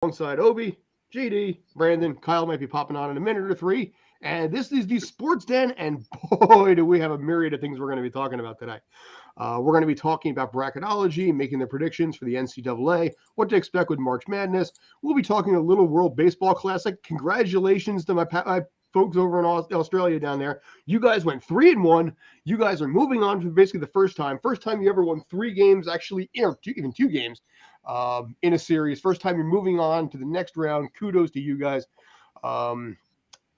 alongside Obi, JD, Brandon. Kyle might be popping on in a minute or three. And this is the Sports Den, and boy, do we have a myriad of things we're going to be talking about today. We're going to be talking about bracketology, making the predictions for the NCAA, what to expect with March Madness. We'll be talking a little World Baseball Classic. Congratulations to my folks over in Australia down there. You guys went 3-1. You guys are moving on for basically the first time you ever won 3 games, actually, even 2 games in a series. First time you're moving on to the next round. Kudos to you guys.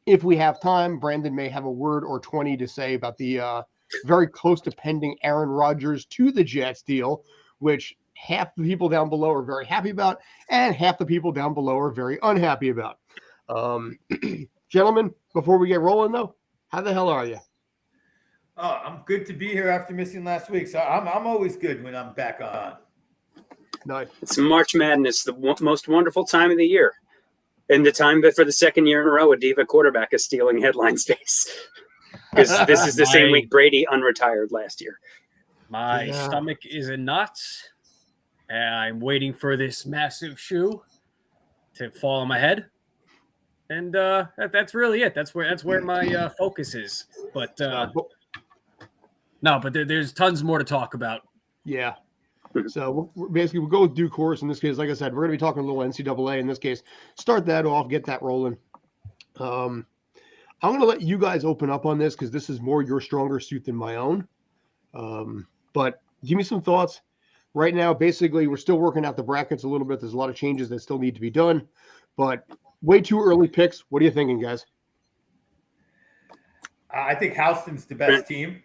If we have time, Brandon may have a word or 20 to say about the very close to pending Aaron Rodgers to the Jets deal, which half the people down below are very happy about, and half the people down below are very unhappy about. Gentlemen, before we get rolling, though, how the hell are you? Oh, I'm good to be here after missing last week. So I'm always good when I'm back on. Nice. It's March Madness, the most wonderful time of the year. And the time that for the second year in a row, a diva quarterback is stealing headline space. Because this is the same week Brady unretired last year. My stomach is in knots. I'm waiting for this massive shoe to fall on my head. And that's really it. That's where my focus is. But there's tons more to talk about. Yeah. So we'll go with due course in this case. Like I said, we're going to be talking a little NCAA in this case. Start that off, get that rolling. I'm going to let you guys open up on this because this is more your stronger suit than my own. But give me some thoughts. Right now, basically, we're still working out the brackets a little bit. There's a lot of changes that still need to be done. But way too early picks. What are you thinking, guys? I think Houston's the best team.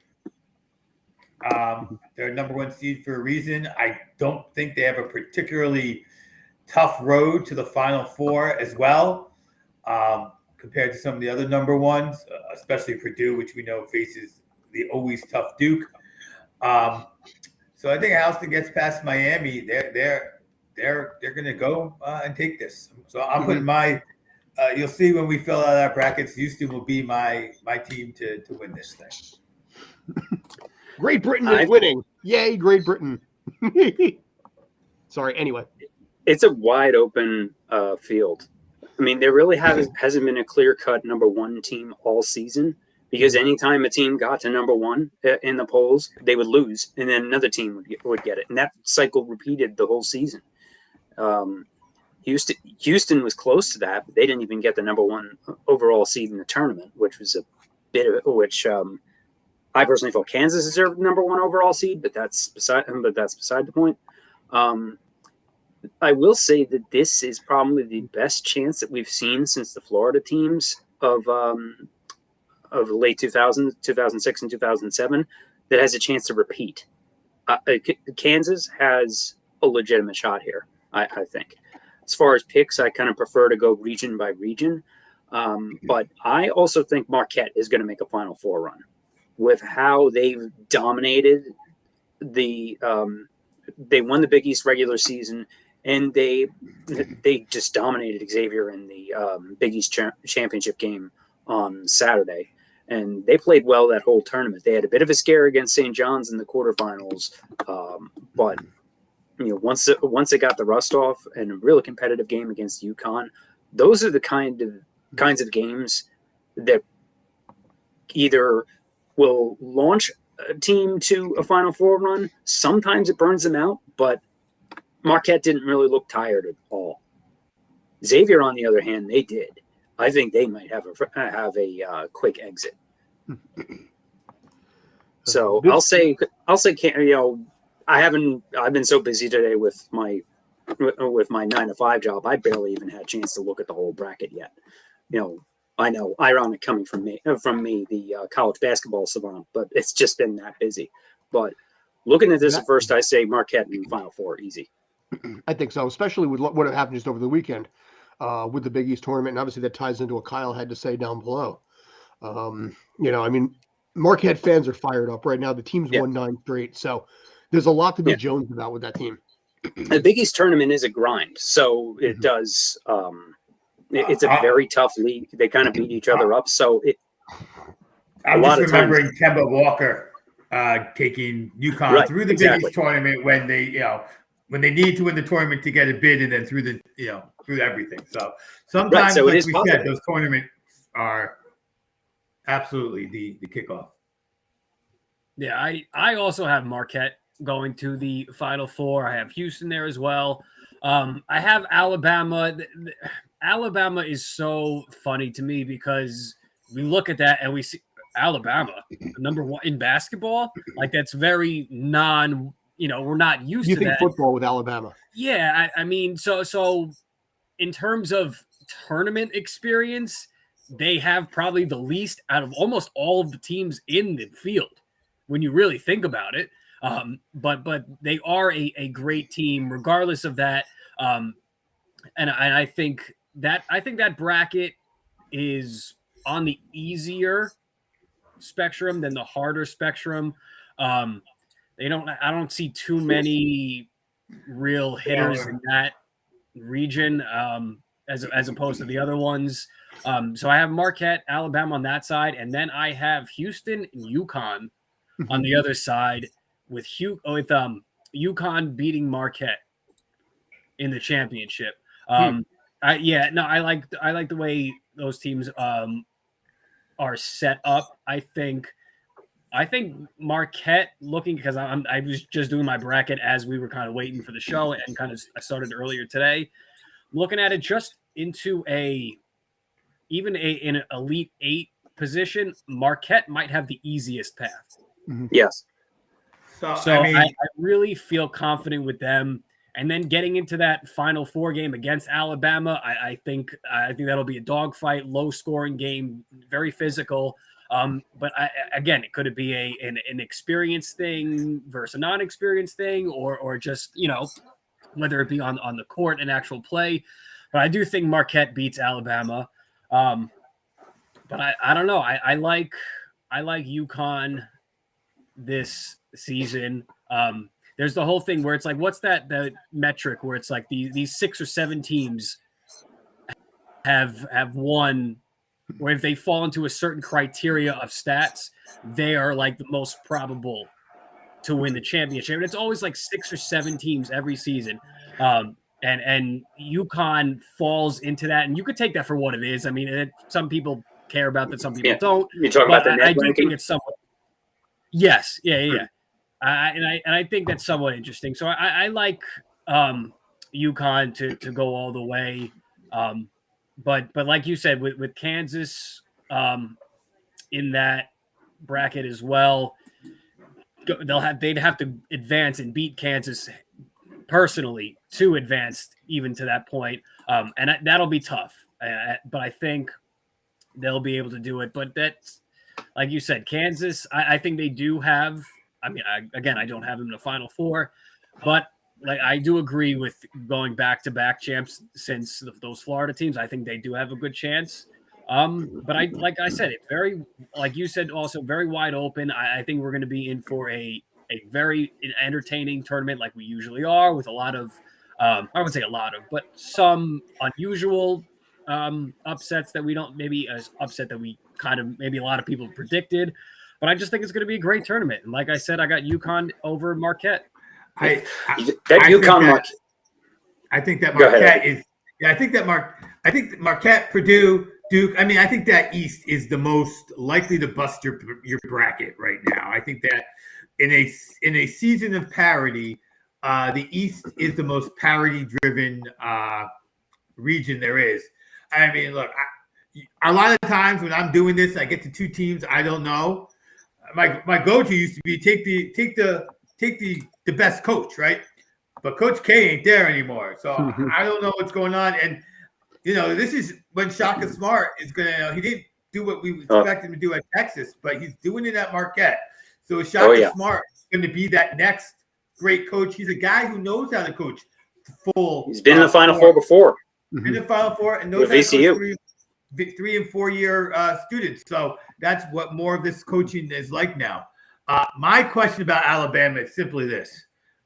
They're number 1 seed for a reason. I don't think they have a particularly tough road to the Final Four as well, compared to some of the other number ones, especially Purdue, which we know faces the always tough Duke. So I think Houston gets past Miami. They're going to go and take this. So I'm putting my. You'll see when we fill out our brackets, Houston will be my team to win this thing. Great Britain is winning. Yay, Great Britain. Sorry, anyway. It's a wide open field. I mean, there really hasn't been a clear-cut number 1 team all season because anytime a team got to number 1 in the polls, they would lose, and then another team would get it. And that cycle repeated the whole season. Houston was close to that, but they didn't even get the number 1 overall seed in the tournament, which was a bit of it, which I personally feel Kansas deserved the number 1 overall seed, but that's beside the point. I will say that this is probably the best chance that we've seen since the Florida teams of late 2000, 2006, and 2007 that has a chance to repeat. Kansas has a legitimate shot here, I think. As far as picks, I kind of prefer to go region by region. But I also think Marquette is going to make a Final Four run. With how they've dominated they won the Big East regular season, and they just dominated Xavier in the Big East championship game on Saturday, and they played well that whole tournament. They had a bit of a scare against St. John's in the quarterfinals, but once they got the rust off and a really competitive game against UConn, those are the kinds of games that either will launch a team to a Final Four run. Sometimes it burns them out, but Marquette didn't really look tired at all. Xavier, on the other hand, they did. I think they might have a quick exit. So I'll say, I've been so busy today with my 9-to-5 job. I barely even had a chance to look at the whole bracket yet. I know, ironic coming from me, the college basketball savant, but it's just been that busy. But looking at this at first, I say Marquette in Final Four, easy. I think so, especially with what happened just over the weekend with the Big East tournament. And obviously that ties into what Kyle had to say down below. Marquette fans are fired up right now. The team's won 9 straight. So there's a lot to be jonesed about with that team. The Big East tournament is a grind. So it does it's a very tough league. They kind of beat each other up. So I'm just remembering Kemba Walker taking UConn through the Big East tournament when they need to win the tournament to get a bid, and then through the through everything. So sometimes, so it like is we possible. said, those tournaments are absolutely the kickoff. Yeah, I also have Marquette going to the Final Four. I have Houston there as well. I have Alabama. Alabama is so funny to me because we look at that and we see Alabama number one in basketball. Like that's very we're not used You to think that. football with Alabama? Yeah, I mean, so in terms of tournament experience, they have probably the least out of almost all of the teams in the field when you really think about it. But they are a great team regardless of that. And I think that bracket is on the easier spectrum than the harder spectrum. I don't see too many real hitters in that region as opposed to the other ones. So I have Marquette, Alabama on that side, and then I have Houston and UConn on the other side with UConn beating Marquette in the championship. I like the way those teams are set up. I think Marquette looking because I was just doing my bracket as we were kind of waiting for the show and I started earlier today. Looking at it just into in an Elite Eight position, Marquette might have the easiest path. Yes. So I really feel confident with them. And then getting into that Final Four game against Alabama, I think that'll be a dogfight, low scoring game, very physical. But it could be an experience thing versus a non-experience thing, or just whether it be on the court and actual play. But I do think Marquette beats Alabama. But I don't know. I like UConn this season. There's the whole thing where it's like, what's the metric where it's like these 6 or 7 teams have won, where if they fall into a certain criteria of stats, they are like the most probable to win the championship. And it's always like 6 or 7 teams every season. And UConn falls into that, and you could take that for what it is. I mean, some people care about that, some people don't. You're talking about the net I do ranking? think it's somewhat. Yes, yeah. I think that's somewhat interesting. So I like UConn to go all the way. But like you said, with Kansas in that bracket as well, they'd have to advance and beat Kansas personally to advance even to that point. And that'll be tough. But I think they'll be able to do it. But that's, like you said, Kansas, I think they do have. I mean, I don't have them in the Final Four, but like I do agree with going back-to-back champs since those Florida teams. I think they do have a good chance. But like I said, it's very, like you said, also very wide open. I think we're going to be in for a very entertaining tournament, like we usually are, with a lot of, I wouldn't say a lot of, but some unusual upsets that we don't maybe as upset that we kind of maybe a lot of people predicted. But I just think it's going to be a great tournament. And like I said, I got UConn over Marquette. I think that Marquette is. Yeah, I think Marquette, Purdue, Duke. I mean, I think that East is the most likely to bust your bracket right now. I think that in a season of parity, the East is the most parity-driven region there is. I mean, look, a lot of times when I'm doing this, I get to 2 teams I don't know. My go-to used to be take the best coach, right? But Coach K ain't there anymore, so I don't know what's going on. And this is when Shaka Smart is gonna. He didn't do what we expected him to do at Texas, but he's doing it at Marquette. So Shaka Smart is going to be that next great coach. He's a guy who knows how to coach full. He's been in the Final Four before. Been in the Final Four and knows how to coach 3 and 4 year students. So that's what more of this coaching is like now. My question about Alabama is simply this.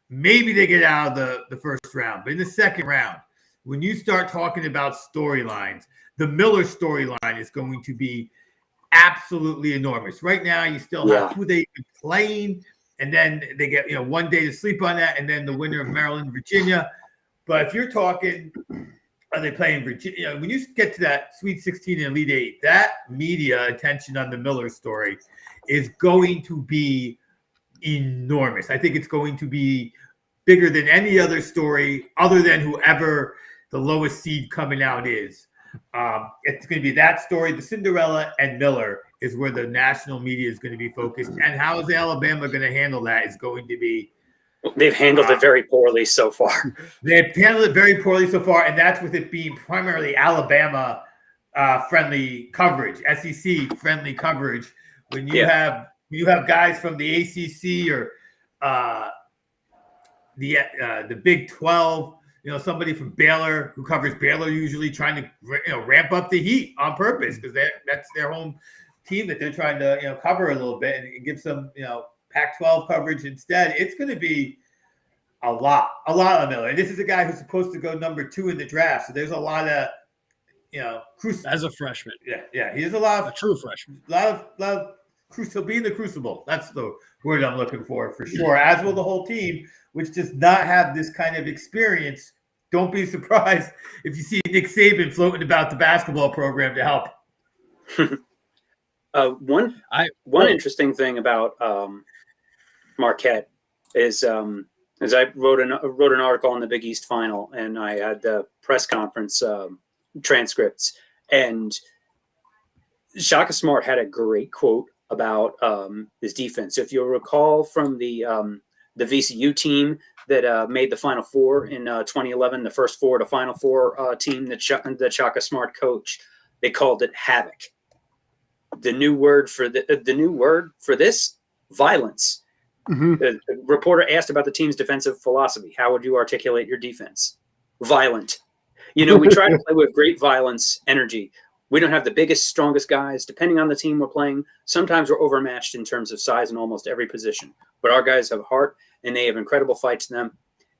Maybe they get out of the first round, but in the second round, when you start talking about storylines, the Miller storyline is going to be absolutely enormous. Right now, you still have who they've been playing, and then they get 1 day to sleep on that, and then the winner of Maryland, Virginia. But if you're talking are they playing Virginia? When you get to that Sweet 16 and Elite Eight, that media attention on the Miller story is going to be enormous. I think it's going to be bigger than any other story other than whoever the lowest seed coming out is. It's going to be that story. The Cinderella and Miller is where the national media is going to be focused. And how is Alabama going to handle that is going to be. They've handled it very poorly so far. They've handled it very poorly so far, and that's with it being primarily Alabama friendly coverage, SEC friendly coverage. When you have guys from the ACC or the Big 12, somebody from Baylor who covers Baylor, usually trying to ramp up the heat on purpose because that's their home team that they're trying to cover a little bit and give some Pac-12 coverage instead. It's going to be a lot of Miller. And this is a guy who's supposed to go number 2 in the draft, so there's a lot of as a freshman. Yeah, he has a true freshman. A lot of he'll be in the crucible. That's the word I'm looking for sure. As will the whole team, which does not have this kind of experience. Don't be surprised if you see Nick Saban floating about the basketball program to help. One interesting thing about Marquette is as I wrote an article on the Big East Final, and I had the press conference transcripts, and Shaka Smart had a great quote about his defense. So if you'll recall from the VCU team that made the Final Four in 2011, the first four to Final Four team that Shaka Smart coached, they called it havoc. The new word for this, violence. Mm-hmm. The reporter asked about the team's defensive philosophy. How would you articulate your defense? Violent. We try to play with great violence, energy. We don't have the biggest, strongest guys. Depending on the team we're playing, sometimes we're overmatched in terms of size in almost every position. But our guys have heart, and they have incredible fights in them.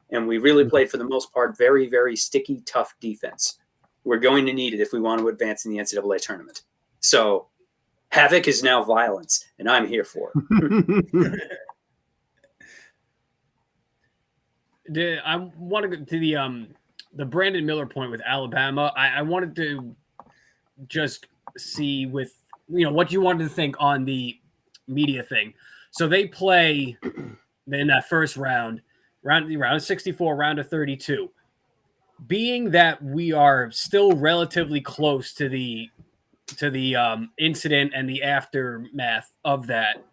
And we really played, for the most part, very, very sticky, tough defense. We're going to need it if we want to advance in the NCAA tournament. So havoc is now violence, and I'm here for it. I want to go to the Brandon Miller point with Alabama. I wanted to just see with what you wanted to think on the media thing. So they play in that first round of 64, round of 32. Being that we are still relatively close to the incident and the aftermath of that,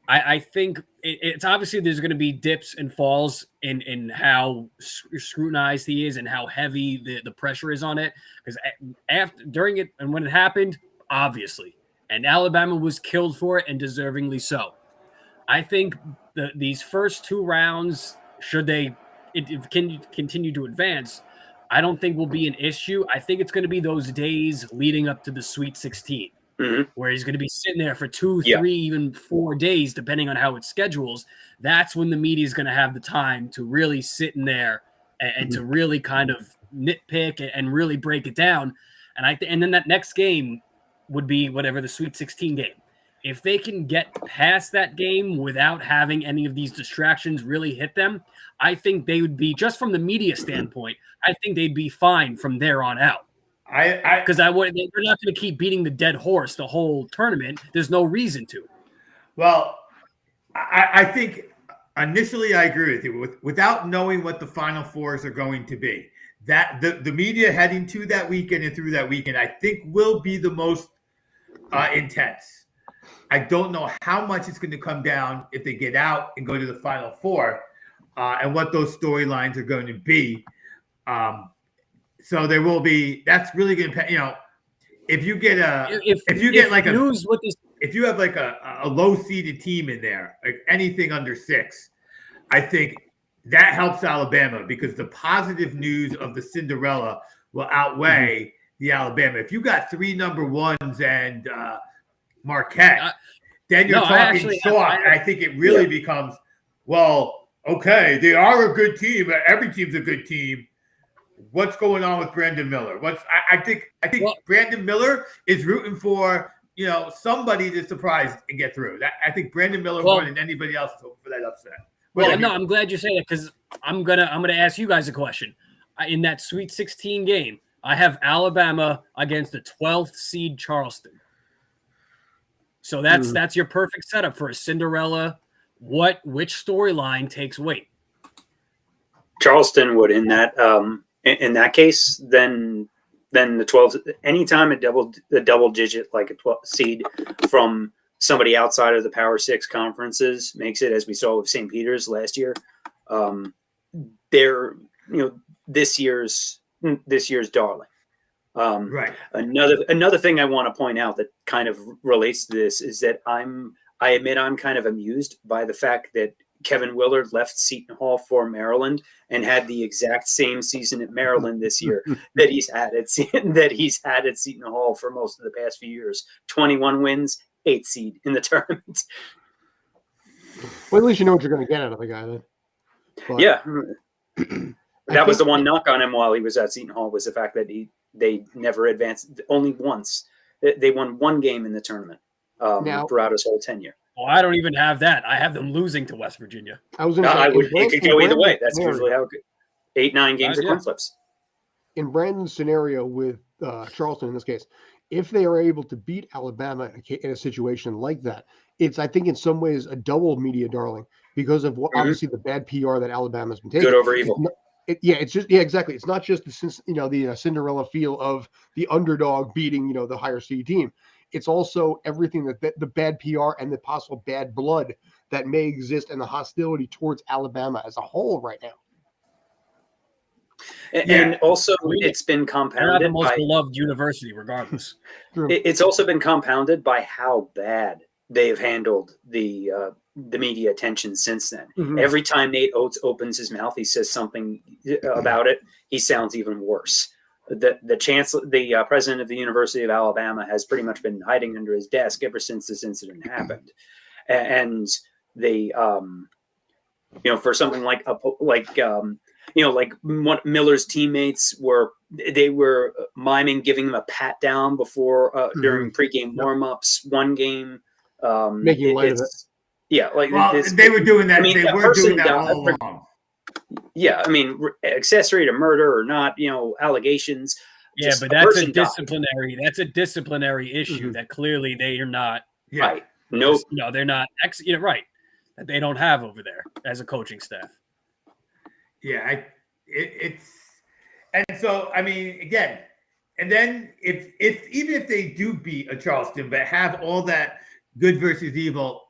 I think it's obviously there's going to be dips and falls in how scrutinized he is and how heavy the pressure is on it. Because during it and when it happened, obviously, and Alabama was killed for it and deservingly so. I think these first 2 rounds, should they continue to advance, I don't think will be an issue. I think it's going to be those days leading up to the Sweet 16. Mm-hmm. Where he's going to be sitting there for 2, 3, even 4 days, depending on how it schedules. That's when the media is going to have the time to really sit in there and to really kind of nitpick and really break it down. And then that next game would be whatever the Sweet 16 game. If they can get past that game without having any of these distractions really hit them, I think they would be, just from the media standpoint, I think they'd be fine from there on out. Because they're not going to keep beating the dead horse the whole tournament. There's no reason to. Well, I think initially I agree with you. Without knowing what the Final Fours are going to be, that the media heading to that weekend and through that weekend, I think will be the most intense. I don't know how much it's going to come down if they get out and go to the Final Four, and what those storylines are going to be. So there will be. That's really going to, if you get if you have like a low seeded team in there, like anything under 6, I think that helps Alabama because the positive news of the Cinderella will outweigh the Alabama. If you got 3 number 1s and Marquette, then you're talking soft. I think it really becomes, well, okay, they are a good team. Every team's a good team. What's going on with Brandon Miller? I think Brandon Miller is rooting for somebody to surprise and get through. I think Brandon Miller more than anybody else is hoping for that upset. I'm glad you say that because I'm gonna ask you guys a question. In that Sweet 16 game, I have Alabama against the 12th seed Charleston. So that's your perfect setup for a Cinderella. Which storyline takes weight? Charleston would in that case, then the 12. Anytime a double digit like a 12 seed from somebody outside of the Power Six conferences makes it, as we saw with St. Peter's last year, they're this year's darling. Right. Another thing I want to point out that kind of relates to this is that I admit I'm kind of amused by the fact that Kevin Willard left Seton Hall for Maryland and had the exact same season at Maryland this year that he's had at Seton Hall for most of the past few years. 21 wins, 8th seed in the tournament. Well, at least you know what you're going to get out of the guy then. But yeah. That was the one knock on him while he was at Seton Hall, was the fact that they never advanced. Only once. They won one game in the tournament throughout his whole tenure. Well, I don't even have that. I have them losing to West Virginia. I was going to say, it could go either way. That's usually how it could. 8-9 games of coin flips. In Brandon's scenario with Charleston, in this case, if they are able to beat Alabama in a situation like that, it's, I think, in some ways a double media darling because of obviously the bad PR that Alabama's been taking. Good over evil. It's just exactly. It's not just the Cinderella feel of the underdog beating the higher seed team. It's also everything that the bad PR and the possible bad blood that may exist and the hostility towards Alabama as a whole right now. And also, it's been compounded. They're not the most beloved university, regardless. It's also been compounded by how bad they've handled the media attention since then. Mm-hmm. Every time Nate Oates opens his mouth, he says something about it. He sounds even worse. The chancellor, the president of the University of Alabama, has pretty much been hiding under his desk ever since this incident happened, and they, for something like Miller's teamates were miming giving him a pat down before during pregame warmups. One game, making light of it. Yeah, they were doing that. They were doing that all along. Yeah, I mean, accessory to murder or not, allegations. Yeah, but that's a disciplinary. That's a disciplinary issue that clearly they are not. Yeah. Right. No, they're not. Right. That they don't have over there as a coaching staff. Yeah, it's and so I mean again, and then if even if they do beat a Charleston but have all that good versus evil,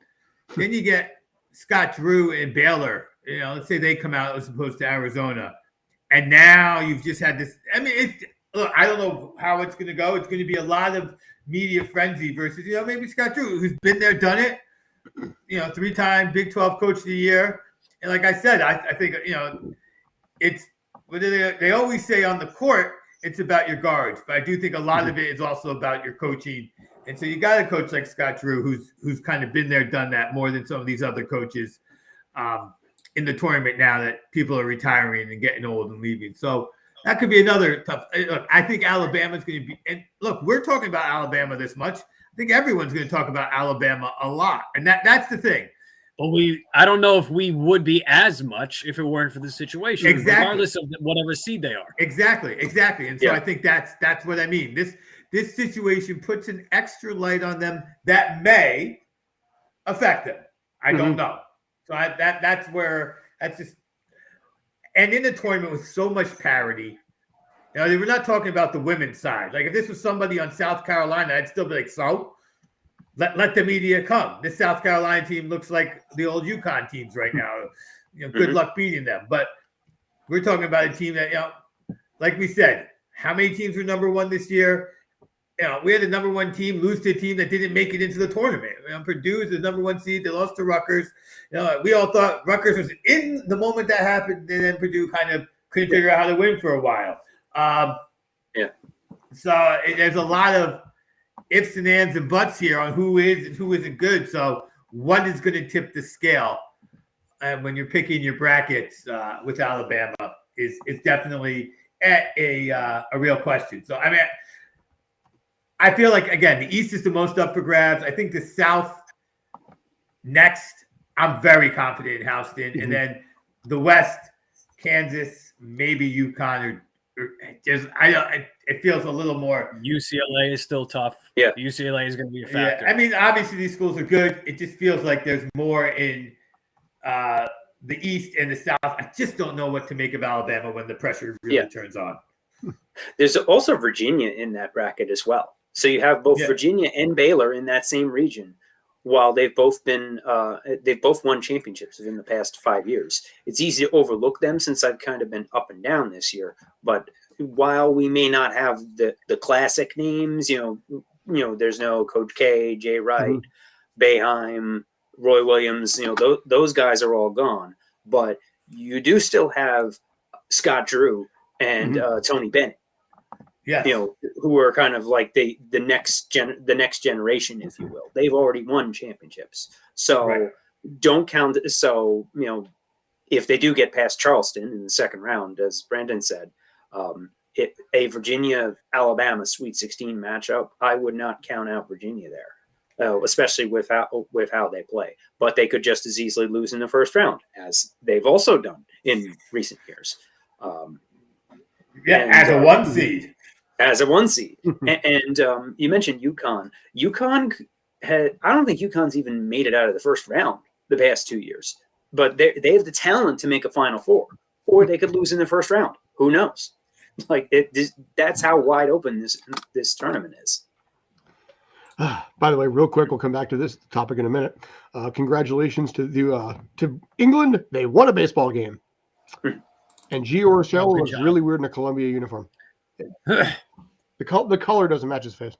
then you get Scott Drew and Baylor. Let's say they come out as opposed to Arizona, and now you've just had this. I mean, look, I don't know how it's going to go. It's going to be a lot of media frenzy versus maybe Scott Drew, who's been there, done it. 3-time Big 12 Coach of the Year, and like I said, I think it's what they always say on the court. It's about your guards, but I do think a lot of it is also about your coaching. And so you got a coach like Scott Drew, who's kind of been there, done that more than some of these other coaches in the tournament now that people are retiring and getting old and leaving. So that could be another tough. Look, I think Alabama's going to be. And look, we're talking about Alabama this much. I think everyone's going to talk about Alabama a lot, and that's the thing. But I don't know if we would be as much if it weren't for the situation, regardless of whatever seed they are. Exactly. And so I think that's what I mean. This situation puts an extra light on them that may affect them. I don't know. So that's just, and in the tournament with so much parity, we're not talking about the women's side. Like if this was somebody on South Carolina, I'd still be like, so let the media come. This South Carolina team looks like the old UConn teams right now. Good luck beating them. But we're talking about a team that, like we said, how many teams were number one this year? We had the number one team lose to a team that didn't make it into the tournament. Purdue is the number one seed. They lost to Rutgers. We all thought Rutgers was in the moment that happened, and then Purdue kind of couldn't figure out how to win for a while. So there's a lot of ifs and ands and buts here on who is and who isn't good. So what is going to tip the scale when you're picking your brackets with Alabama is definitely a real question. So, I mean, I feel like, again, the East is the most up for grabs. I think the South next, I'm very confident in Houston. And then the West, Kansas, maybe UConn it feels a little more. UCLA is still tough. Yeah. UCLA is going to be a factor. Yeah, I mean, obviously these schools are good. It just feels like there's more in the East and the South. I just don't know what to make of Alabama when the pressure really turns on. There's also Virginia in that bracket as well. So you have both Virginia and Baylor in that same region. While they've both won championships in the past 5 years. It's easy to overlook them since I've kind of been up and down this year. But while we may not have the classic names, there's no Coach K, Jay Wright, Boeheim, Roy Williams. Those guys are all gone. But you do still have Scott Drew and Tony Bennett. Yeah, who are kind of like the next generation, if you will. They've already won championships, so don't count. So if they do get past Charleston in the second round, as Brandon said, a Virginia Alabama Sweet 16 matchup, I would not count out Virginia there, especially with how they play. But they could just as easily lose in the first round, as they've also done in recent years. As a 1 seed. As a 1 seed. And you mentioned UConn. I don't think UConn's even made it out of the first round the past 2 years. But they have the talent to make a Final Four. Or they could lose in the first round. Who knows? That's how wide open this tournament is. By the way, real quick, we'll come back to this topic in a minute. Congratulations to England. They won a baseball game. And Gio Urshela looks really weird in a Columbia uniform. The color doesn't match his face.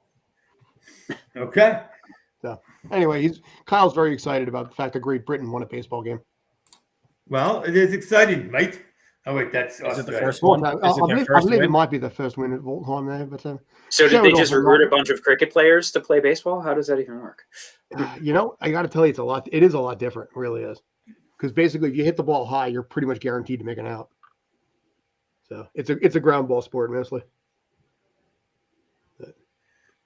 Okay. So anyway, Kyle's very excited about the fact that Great Britain won a baseball game. Well, it is exciting, mate. Oh wait, that's is it the first one? one? I believe it might be the first win of all time there. But so did they just recruit a bunch of cricket players to play baseball? How does that even work? I got to tell you, it is a lot different. It really is, because basically, if you hit the ball high, you're pretty much guaranteed to make an out. So it's a ground ball sport mostly.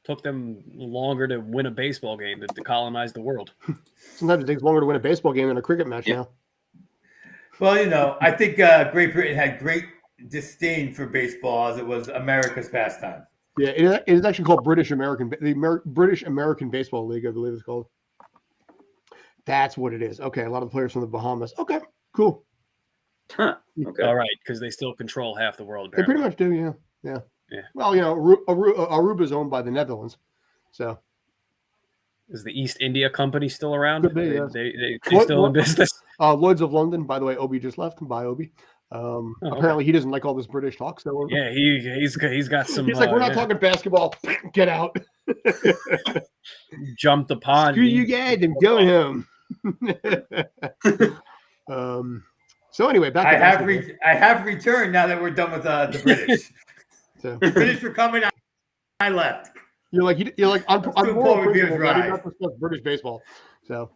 Took them longer to win a baseball game than to colonize the world. Sometimes it takes longer to win a baseball game than a cricket match now. Well, I think Great Britain had great disdain for baseball as it was America's pastime. Yeah, it is actually called British American Baseball League, I believe it's called. That's what it is. Okay, a lot of the players from the Bahamas. Okay, cool. Huh. Okay. All right, because they still control half the world. Apparently. They pretty much do, yeah. Well, Aruba is owned by the Netherlands, so. Is the East India Company still around? Could be, yes. They still in business? Lloyd's of London, by the way. Obi just left. Bye, Obi. Apparently, he doesn't like all this British talk. So yeah, he's got some. He's like, we're not talking basketball. Get out. Jump the pond. Screw you guys. I'm going home. So anyway, back. I have returned now that we're done with the British. So. The British were coming. I left. You're like I'm more principled. I did not discuss British baseball. So,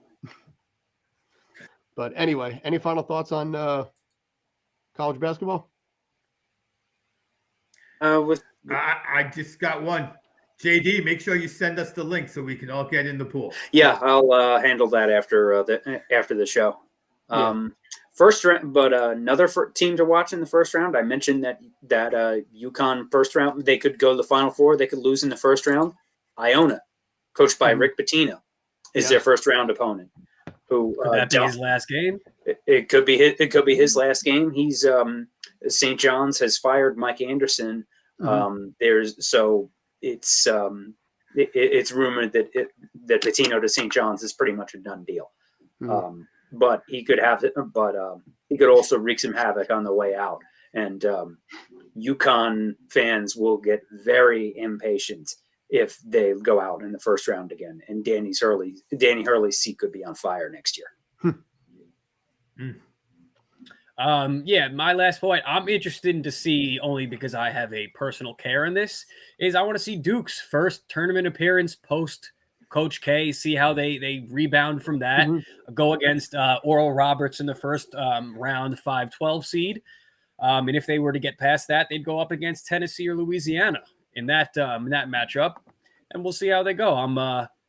but anyway, any final thoughts on college basketball? I just got one. JD, make sure you send us the link so we can all get in the pool. Yeah, I'll handle that after the show. First round, but another team to watch in the first round. I mentioned that UConn first round, they could go to the Final Four. They could lose in the first round. Iona, coached by Rick Pitino, is their first round opponent. Who could that be his last game? It could be his last game. He's St. John's has fired Mike Anderson. It's rumored that Pitino to St. John's is pretty much a done deal. But he could he could also wreak some havoc on the way out. And UConn fans will get very impatient if they go out in the first round again. And Danny Hurley's seat could be on fire next year. My last point, I'm interested to see, only because I have a personal care in this, is I want to see Duke's first tournament appearance post Coach K, see how they rebound from that, go against Oral Roberts in the first round 5-12 seed. And if they were to get past that, they'd go up against Tennessee or Louisiana in that matchup. And we'll see how they go.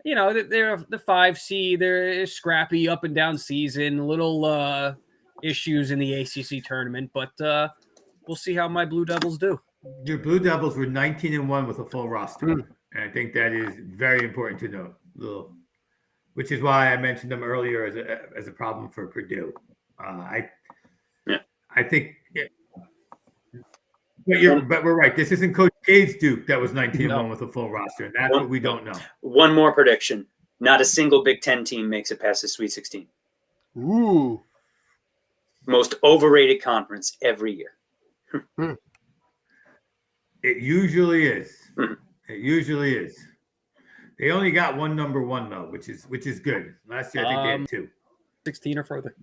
They're the 5 seed. They're scrappy up and down season, little issues in the ACC tournament, but we'll see how my Blue Devils do. Your Blue Devils were 19-1 with a full roster, and I think that is very important to note. Which is why I mentioned them earlier as a problem for Purdue. I think, but we're right. This isn't Coach K's Duke that was 19-1 with a full roster, and that's what we don't know. One more prediction: not a single Big Ten team makes it past the Sweet 16. Ooh, most overrated conference every year. It usually is. It usually is. They only got one number one though, which is good. Last year I think they had 2. 16 or further.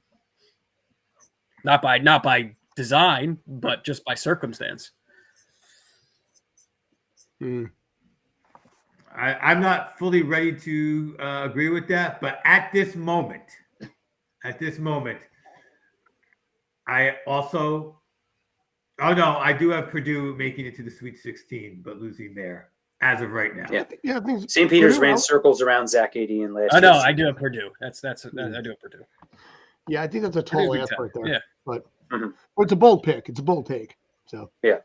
Not by design, but just by circumstance. I'm not fully ready to agree with that, but at this moment, I also. Oh no, I do have Purdue making it to the Sweet 16, but losing there as of right now. Yeah. I think St. Peter's ran circles around Zach Adey and last. I know. I do have Purdue. I do have Purdue. Yeah, I think that's a tall ask right there. Yeah, but it's a bold pick. It's a bold take. So yeah,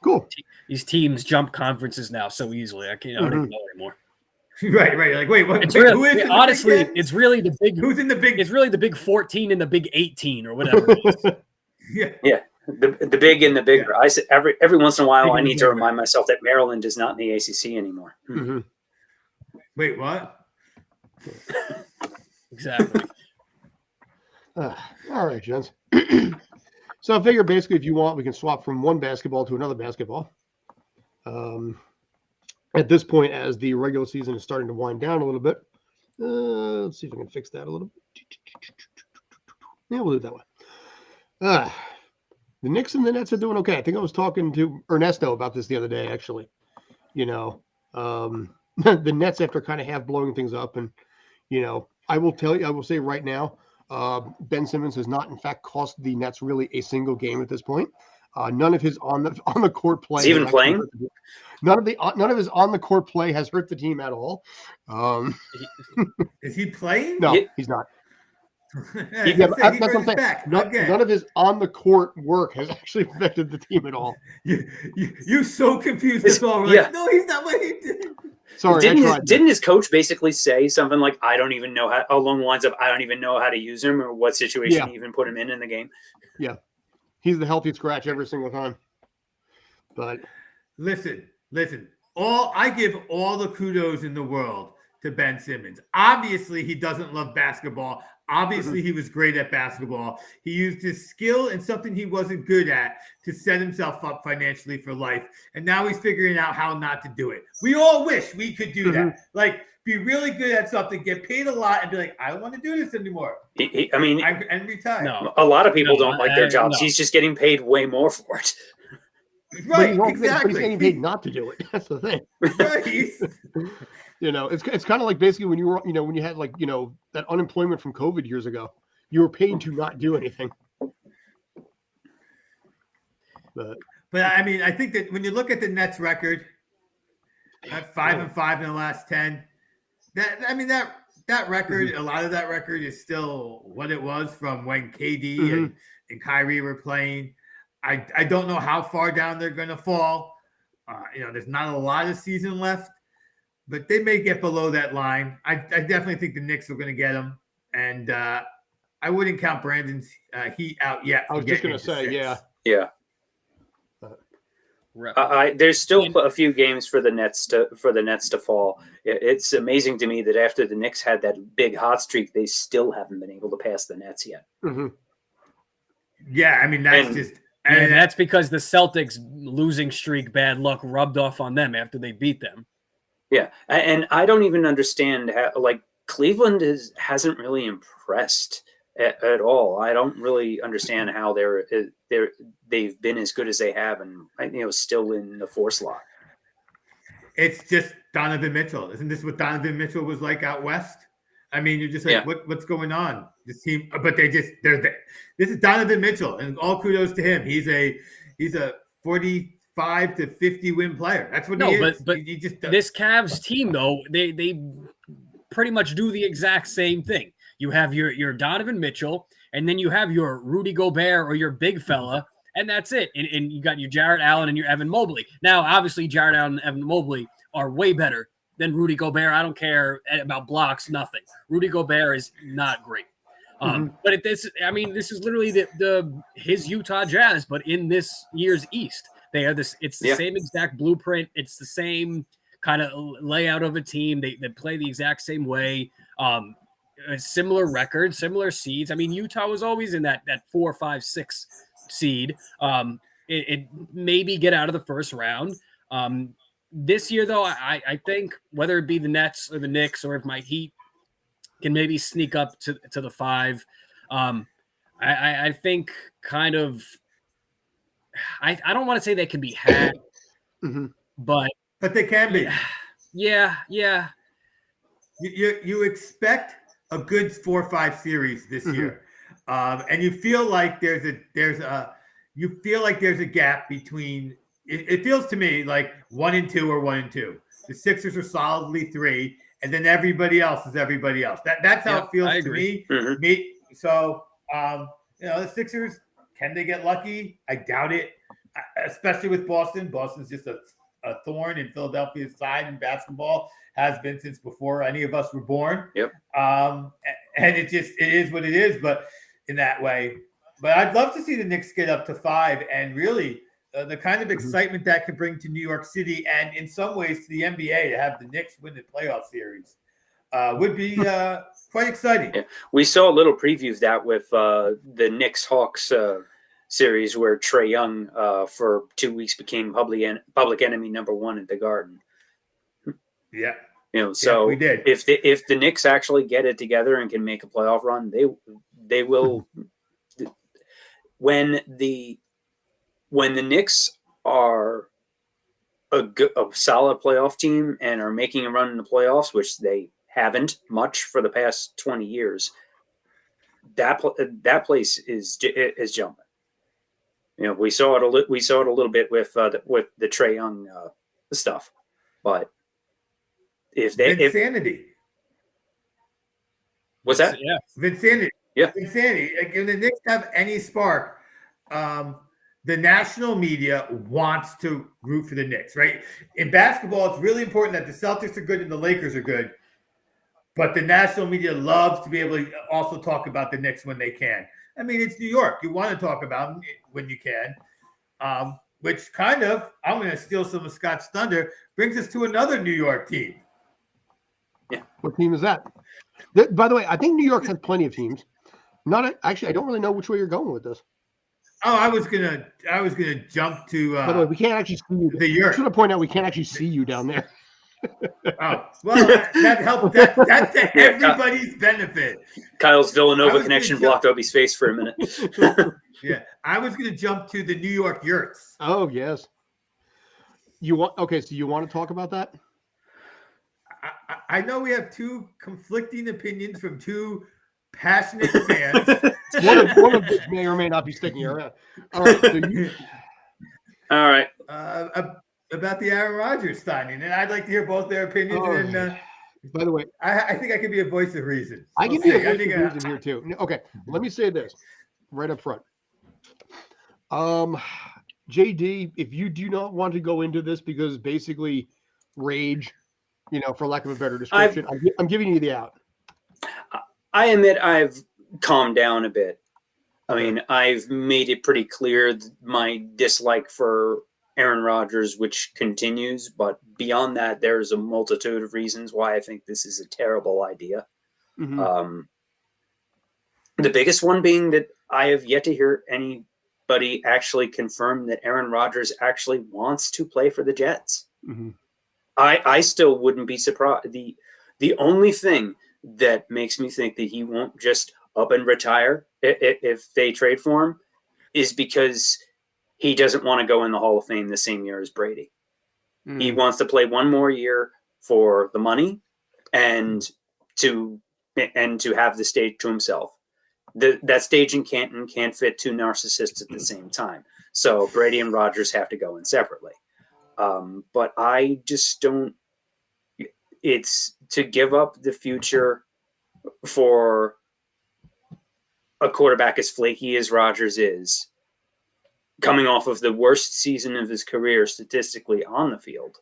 cool. These teams jump conferences now so easily. I don't even know anymore. Right. Like, wait, what? It's wait, really, who is honestly, it's really the big. Who's in the big? It's really the Big 14 and the Big 18 or whatever it is. Yeah. The big and the bigger. Yeah. I say every once in a while I need to remind myself that Maryland is not in the ACC anymore. Wait, what? Exactly. All right, gents. So I figure basically if you want, we can swap from one basketball to another basketball. At this point, as the regular season is starting to wind down a little bit, let's see if I can fix that a little bit. Yeah, we'll do it that way. The Knicks and the Nets are doing okay. I think I was talking to Ernesto about this the other day, actually. The Nets after kind of half blowing things up. And, I will say right now, Ben Simmons has not, in fact, cost the Nets really a single game at this point. None of his on the court play. Is he even playing? None of his on the court play has hurt the team at all. Is he playing? No, he's not. That's what I'm saying. None of his on the court work has actually affected the team at all. You're so confused. That's all right. No, he's not what he did. Sorry, didn't his coach basically say something like, "I don't even know how," along the lines of, "I don't even know how to use him or what situation to even put him in the game." Yeah, he's the healthy scratch every single time. But listen. I give all the kudos in the world to Ben Simmons. Obviously, he doesn't love basketball. Obviously, he was great at basketball. He used his skill and something he wasn't good at to set himself up financially for life. And now he's figuring out how not to do it. We all wish we could do that. Like, be really good at something, get paid a lot, and be like, I don't want to do this anymore. And retire. No, a lot of people don't like their jobs. No. He's just getting paid way more for it. Right, but exactly. But he's getting paid not to do it. That's the thing. Right. It's kind of like basically when you were, when you had that unemployment from COVID years ago, you were paid to not do anything. But I think that when you look at the Nets record, at 5-5 in the last 10, that record, a lot of that record is still what it was from when KD and Kyrie were playing. I don't know how far down they're going to fall. There's not a lot of season left, but they may get below that line. I definitely think the Knicks are going to get them, and I wouldn't count Brandon's Heat out yet. I was just going to say, 6. Yeah. There's still a few games for the Nets to fall. It's amazing to me that after the Knicks had that big hot streak, they still haven't been able to pass the Nets yet. Yeah, and that's because the Celtics losing streak, bad luck, rubbed off on them after they beat them. Yeah, and I don't even understand how, Cleveland hasn't really impressed at all. I don't really understand how they've been as good as they have, and still in the 4 slot. It's just Donovan Mitchell. Isn't this what Donovan Mitchell was like out west? You're just like, what's going on? This team, but this is Donovan Mitchell, and all kudos to him. He's a 45 to 50 win player. That's what he is. But he just this Cavs team though, they pretty much do the exact same thing. You have your Donovan Mitchell, and then you have your Rudy Gobert or your big fella, and that's it. And you got your Jarrett Allen and your Evan Mobley. Now, obviously, Jarrett Allen and Evan Mobley are way better than Rudy Gobert. I don't care about blocks, nothing. Rudy Gobert is not great. But this is literally his Utah Jazz, but in this year's East. They are this. It's the same exact blueprint. It's the same kind of layout of a team. They play the exact same way. A similar record, similar seeds. I mean, Utah was always in that 4, 5, 6 seed. It maybe get out of the first round. This year, though, I think whether it be the Nets or the Knicks, or if my Heat can maybe sneak up to the 5, I think kind of. I don't want to say they can be had, but they can be. Yeah. You expect a good 4-5 series this year, and you feel like there's a gap between. It feels to me like 1 and 2 or 1 and 2. The Sixers are solidly 3, and then everybody else is everybody else. That's how it feels to me. So the Sixers, can they get lucky? I doubt it, especially with Boston. Boston's just a thorn in Philadelphia's side in basketball, has been since before any of us were born. Yep. And it is what it is, but in that way. But I'd love to see the Knicks get up to 5, and really the kind of excitement that could bring to New York City, and in some ways to the NBA, to have the Knicks win the playoff series would be quite exciting. Yeah. We saw a little preview of that with the Knicks-Hawks series, where Trae Young for 2 weeks became public enemy number 1 at the Garden. Yeah. So we did. If the Knicks actually get it together and can make a playoff run, they will. When the Knicks are a solid playoff team and are making a run in the playoffs, which they haven't much for the past 20 years, that place is jumping. We saw it a little bit with the Trae Young stuff, but Vinsanity. What's that? Yeah, Vinsanity. Yeah, Vinsanity. If the Knicks have any spark, the national media wants to root for the Knicks, right? In basketball, it's really important that the Celtics are good and the Lakers are good, but the national media loves to be able to also talk about the Knicks when they can. I mean, it's New York. You want to talk about them when you can, which kind of, I'm going to steal some of Scott's thunder, brings us to another New York team. Yeah. What team is that? By the way, I think New York has plenty of teams. Actually, I don't really know which way you're going with this. Oh, I was gonna jump to. By the way, we can't actually see you. The Yurt. I should have pointed out we can't actually see you down there. Oh, well, that helps. That's to everybody's benefit. Kyle's Villanova connection blocked Obi's face for a minute. Yeah, I was going to jump to the New York Yurts. Oh yes. So you want to talk about that? I know we have two conflicting opinions from two passionate fans. one of which may or may not be sticking around. All right. All right. About the Aaron Rodgers signing, and I'd like to hear both their opinions. By the way, I think I could be a voice of reason. I can be a voice of reason here too. Okay, let me say this right up front. JD, if you do not want to go into this because basically rage, for lack of a better description, I'm giving you the out. I admit I've calmed down a bit. I mean, I've made it pretty clear my dislike for Aaron Rodgers, which continues, but beyond that, there's a multitude of reasons why I think this is a terrible idea. Mm-hmm. The biggest one being that I have yet to hear anybody actually confirm that Aaron Rodgers actually wants to play for the Jets. Mm-hmm. I still wouldn't be surprised. The only thing that makes me think that he won't just up and retire if they trade for him is because he doesn't want to go in the Hall of Fame the same year as Brady. Mm. He wants to play one more year for the money and to have the stage to himself. That stage in Canton can't fit two narcissists at the same time. So Brady and Rodgers have to go in separately. But I just don't. It's to give up the future for a quarterback as flaky as Rodgers is. coming off of the worst season of his career statistically on the field,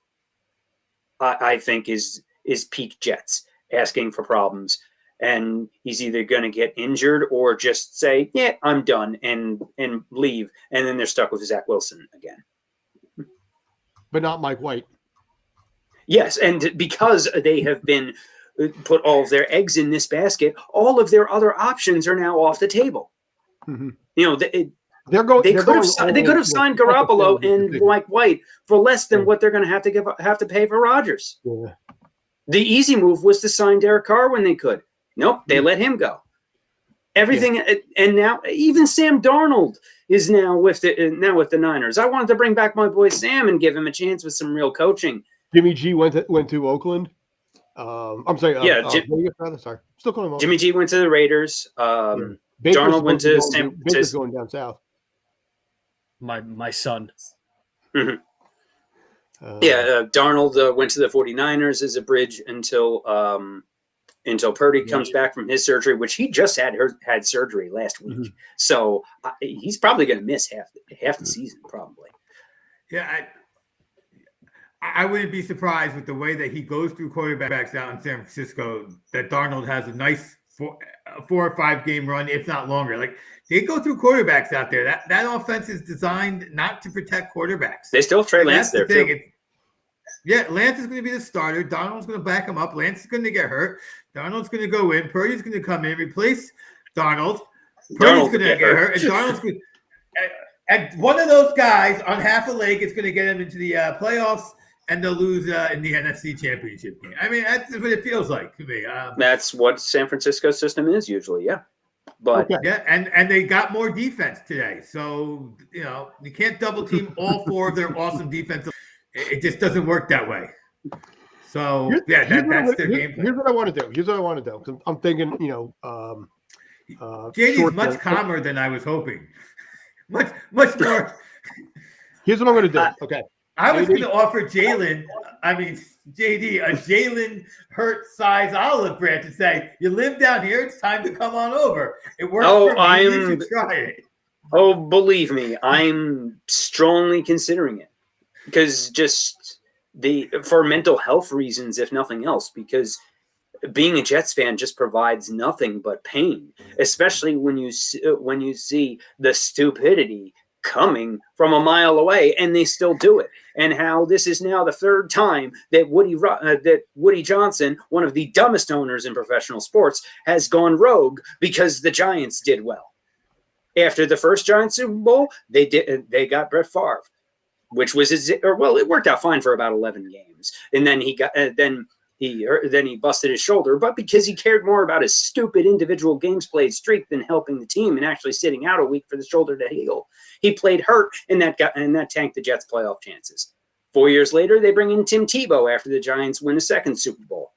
I think is peak Jets, asking for problems. And he's either going to get injured or just say, yeah, I'm done, and leave. And then they're stuck with Zach Wilson again. But not Mike White. Yes, and because they have been put all of their eggs in this basket, all of their other options are now off the table. Mm-hmm. You know, they could have signed Garoppolo and Mike White for less than what they're going to have to pay for Rodgers. Yeah. The easy move was to sign Derek Carr when they could. Nope, they let him go. Everything, and now even Sam Darnold is now with the Niners. I wanted to bring back my boy Sam and give him a chance with some real coaching. Jimmy G went to Oakland. I'm sorry. Sorry, still calling him. Jimmy G went to the Raiders. Darnold went to Sam. Baker's going down south. My son. Mm-hmm. Darnold went to the 49ers as a bridge until Purdy comes back from his surgery, which he just had surgery last week. Mm-hmm. So he's probably going to miss half the season, probably. Yeah, I wouldn't be surprised with the way that he goes through quarterbacks out in San Francisco that Darnold has a nice 4 or 5 game run, if not longer. Like, they go through quarterbacks out there. That offense is designed not to protect quarterbacks. They still have Trey Lance there, too. Lance is going to be the starter. Darnold's going to back him up. Lance is going to get hurt. Darnold's going to go in. Purdy's going to come in, replace Darnold. Purdy's going to get hurt. And Darnold's going to – and one of those guys on half a leg is going to get him into the playoffs, and they'll lose in the NFC Championship game. I mean, that's what it feels like to me. That's what San Francisco's system is usually, yeah. But and they got more defense today. So, you can't double team all 4 of their awesome defensive. It just doesn't work that way. So, that's their game plan. Here's what I want to do. Because I'm thinking, JD's much calmer than I was hoping. much more. Here's what I'm going to do. Okay. I was going to offer JD, a Jalen Hurts size olive branch and say, you live down here, it's time to come on over. It works for me. You should try it. Oh, believe me, I'm strongly considering it. Because for mental health reasons, if nothing else, because being a Jets fan just provides nothing but pain, especially when you see the stupidity coming from a mile away, and they still do it. And how this is now the 3rd time that Woody Johnson, one of the dumbest owners in professional sports, has gone rogue because the Giants did well. After the first Giants Super Bowl, they got Brett Favre, which was it worked out fine for about 11 games, and then he busted his shoulder, but because he cared more about his stupid individual games played streak than helping the team and actually sitting out a week for the shoulder to heal, he played hurt, and that tanked the Jets' playoff chances. 4 years later, they bring in Tim Tebow after the Giants win a 2nd Super Bowl.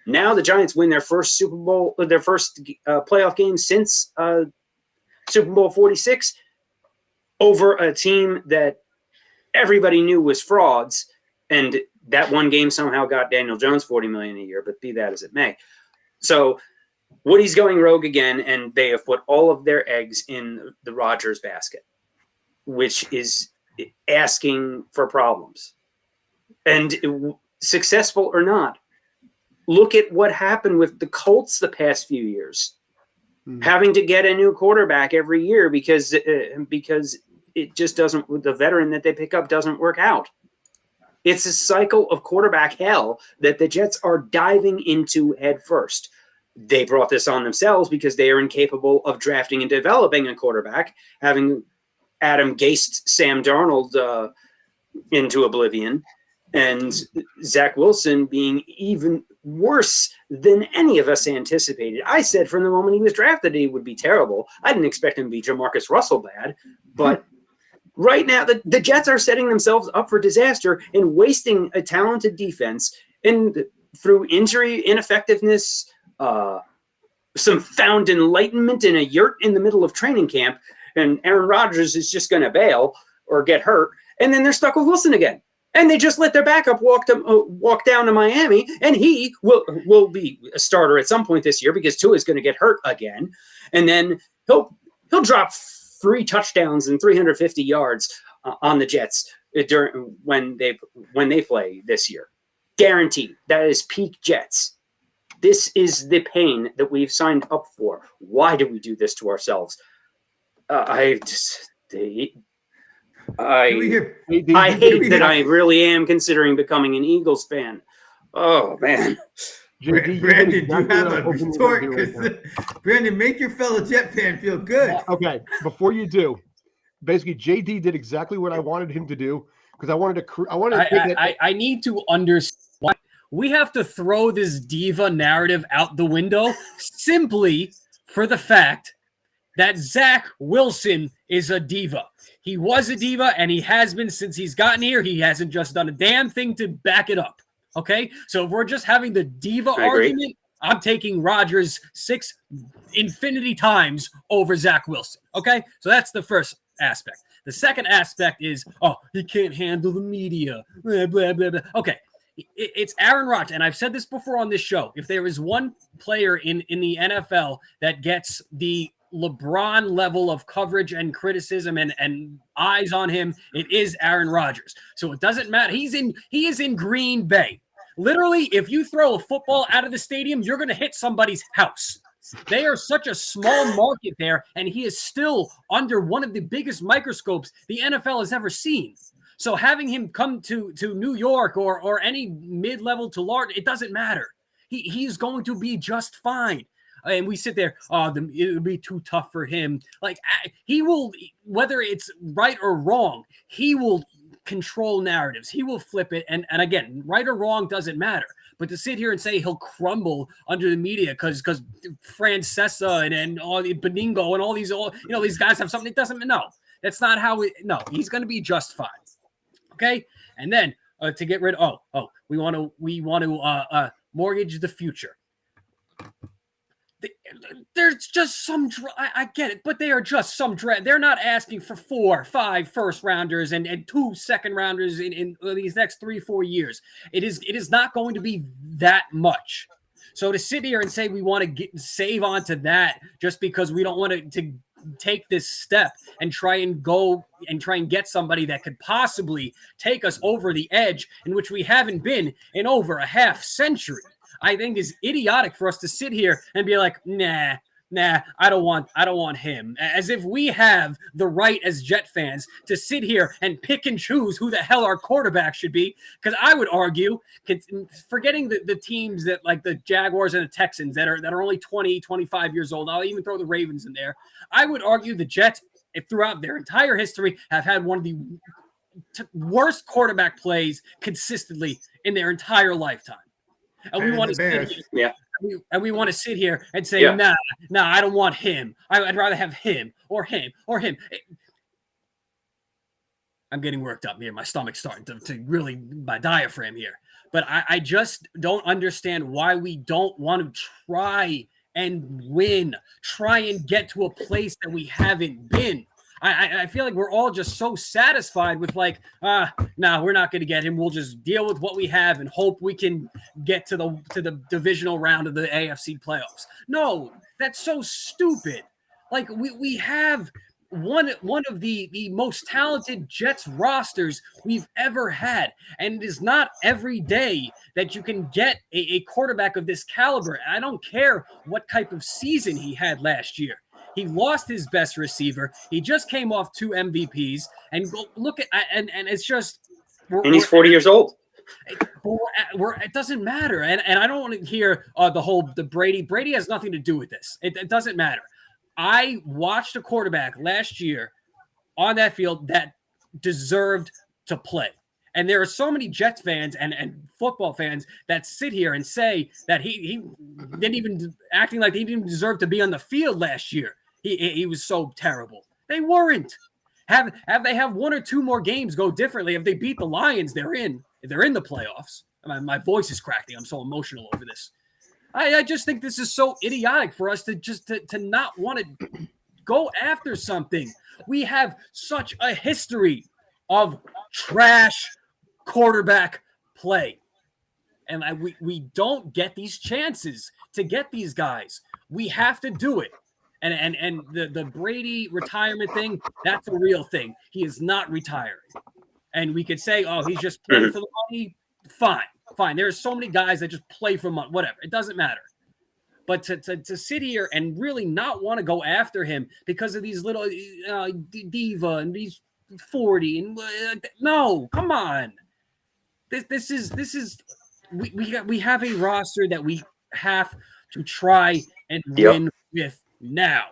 Now the Giants win their first Super Bowl, their first playoff game since Super Bowl 46 over a team that everybody knew was frauds, and that one game somehow got Daniel Jones $40 million a year, but be that as it may. So Woody's going rogue again, and they have put all of their eggs in the Rodgers basket, which is asking for problems. And successful or not, look at what happened with the Colts the past few years, having to get a new quarterback every year because it just doesn't, the veteran that they pick up doesn't work out. It's a cycle of quarterback hell that the Jets are diving into head first. They brought this on themselves because they are incapable of drafting and developing a quarterback, having Adam Gase Sam Darnold into oblivion, and Zach Wilson being even worse than any of us anticipated. I said from the moment he was drafted he would be terrible. I didn't expect him to be Jamarcus Russell bad, but right now, the Jets are setting themselves up for disaster and wasting a talented defense, and through injury, ineffectiveness, some found enlightenment in a yurt in the middle of training camp, and Aaron Rodgers is just going to bail or get hurt, and then they're stuck with Wilson again. And they just let their backup walk down to Miami, and he will be a starter at some point this year because Tua is going to get hurt again, and then he'll drop 3 touchdowns and 350 yards on the Jets during when they play this year. Guaranteed. That is peak Jets. This is the pain that we've signed up for. Why do we do this to ourselves? I hate that I really am considering becoming an Eagles fan. Oh, man. Brandon, you have a retort. Brandon, make your fellow Jet fan feel good. Okay, before you do, basically, JD did exactly what I wanted him to do because I wanted to. I need to understand why we have to throw this diva narrative out the window simply for the fact that Zach Wilson is a diva. He was a diva, and he has been since he's gotten here. He hasn't just done a damn thing to back it up. Okay? So if we're just having the diva argument, I'm taking Rodgers 6 infinity times over Zach Wilson. Okay? So that's the first aspect. The second aspect is, he can't handle the media. Blah, blah, blah, blah. Okay. It's Aaron Rodgers, and I've said this before on this show. If there is one player in the NFL that gets the LeBron level of coverage and criticism and eyes on him, it is Aaron Rodgers. So it doesn't matter. He is in Green Bay. Literally, if you throw a football out of the stadium, you're going to hit somebody's house. They are such a small market there, and he is still under one of the biggest microscopes the NFL has ever seen. So having him come to New York or any mid-level to large, it doesn't matter. He's going to be just fine. And we sit there, it would be too tough for him. Like, he will, whether it's right or wrong, he will control narratives. He will flip it. And again, right or wrong doesn't matter. But to sit here and say he'll crumble under the media because Francesa and all the Beningo and all these, these guys have something, it doesn't, no. That's not how he's going to be just fine. Okay? And then to get rid of, we want to mortgage the future. There's just some I get it, but they are just some they're not asking for 4 or 5 first rounders and 2 second rounders in these next 3-4 years. It is not going to be that much. So to sit here and say we want to save onto that just because we don't want to take this step and try and get somebody that could possibly take us over the edge in which we haven't been in over a half century, I think is idiotic for us to sit here and be like, nah, I don't want him. As if we have the right as Jet fans to sit here and pick and choose who the hell our quarterback should be. Because I would argue, forgetting the teams that like the Jaguars and the Texans that are only 20, 25 years old, I'll even throw the Ravens in there. I would argue the Jets, throughout their entire history, have had one of the worst quarterback plays consistently in their entire lifetime. And we want to sit here, we want to sit here and say, nah, I don't want him. I'd rather have him or him or him. I'm getting worked up here. My stomach's starting to really, my diaphragm here. But I just don't understand why we don't want to try and win, try and get to a place that we haven't been. I feel like we're all just so satisfied with like, no, we're not going to get him. We'll just deal with what we have and hope we can get to the divisional round of the AFC playoffs. No, that's so stupid. Like we have one of the most talented Jets rosters we've ever had. And it is not every day that you can get a quarterback of this caliber. I don't care what type of season he had last year. He lost his best receiver. He just came off 2 MVPs. And look at and it's just. And he's 40 years old. It doesn't matter. And I don't want to hear the Brady. Brady has nothing to do with this. It doesn't matter. I watched a quarterback last year on that field that deserved to play. And there are so many Jets fans and football fans that sit here and say that he didn't even acting like he didn't deserve to be on the field last year. He was so terrible. They weren't. Have they have 1 or 2 more games go differently? If they beat the Lions, they're in. If they're in the playoffs. My voice is cracking. I'm so emotional over this. I just think this is so idiotic for us to not want to go after something. We have such a history of trash quarterback play. And we don't get these chances to get these guys. We have to do it. And the Brady retirement thing, that's a real thing. He is not retiring. And we could say, oh, he's just playing for the money. Fine. There's so many guys that just play for money. Whatever. It doesn't matter. But to sit here and really not want to go after him because of these little diva and these 40 and no, come on. This is we have a roster that we have to try and win with now.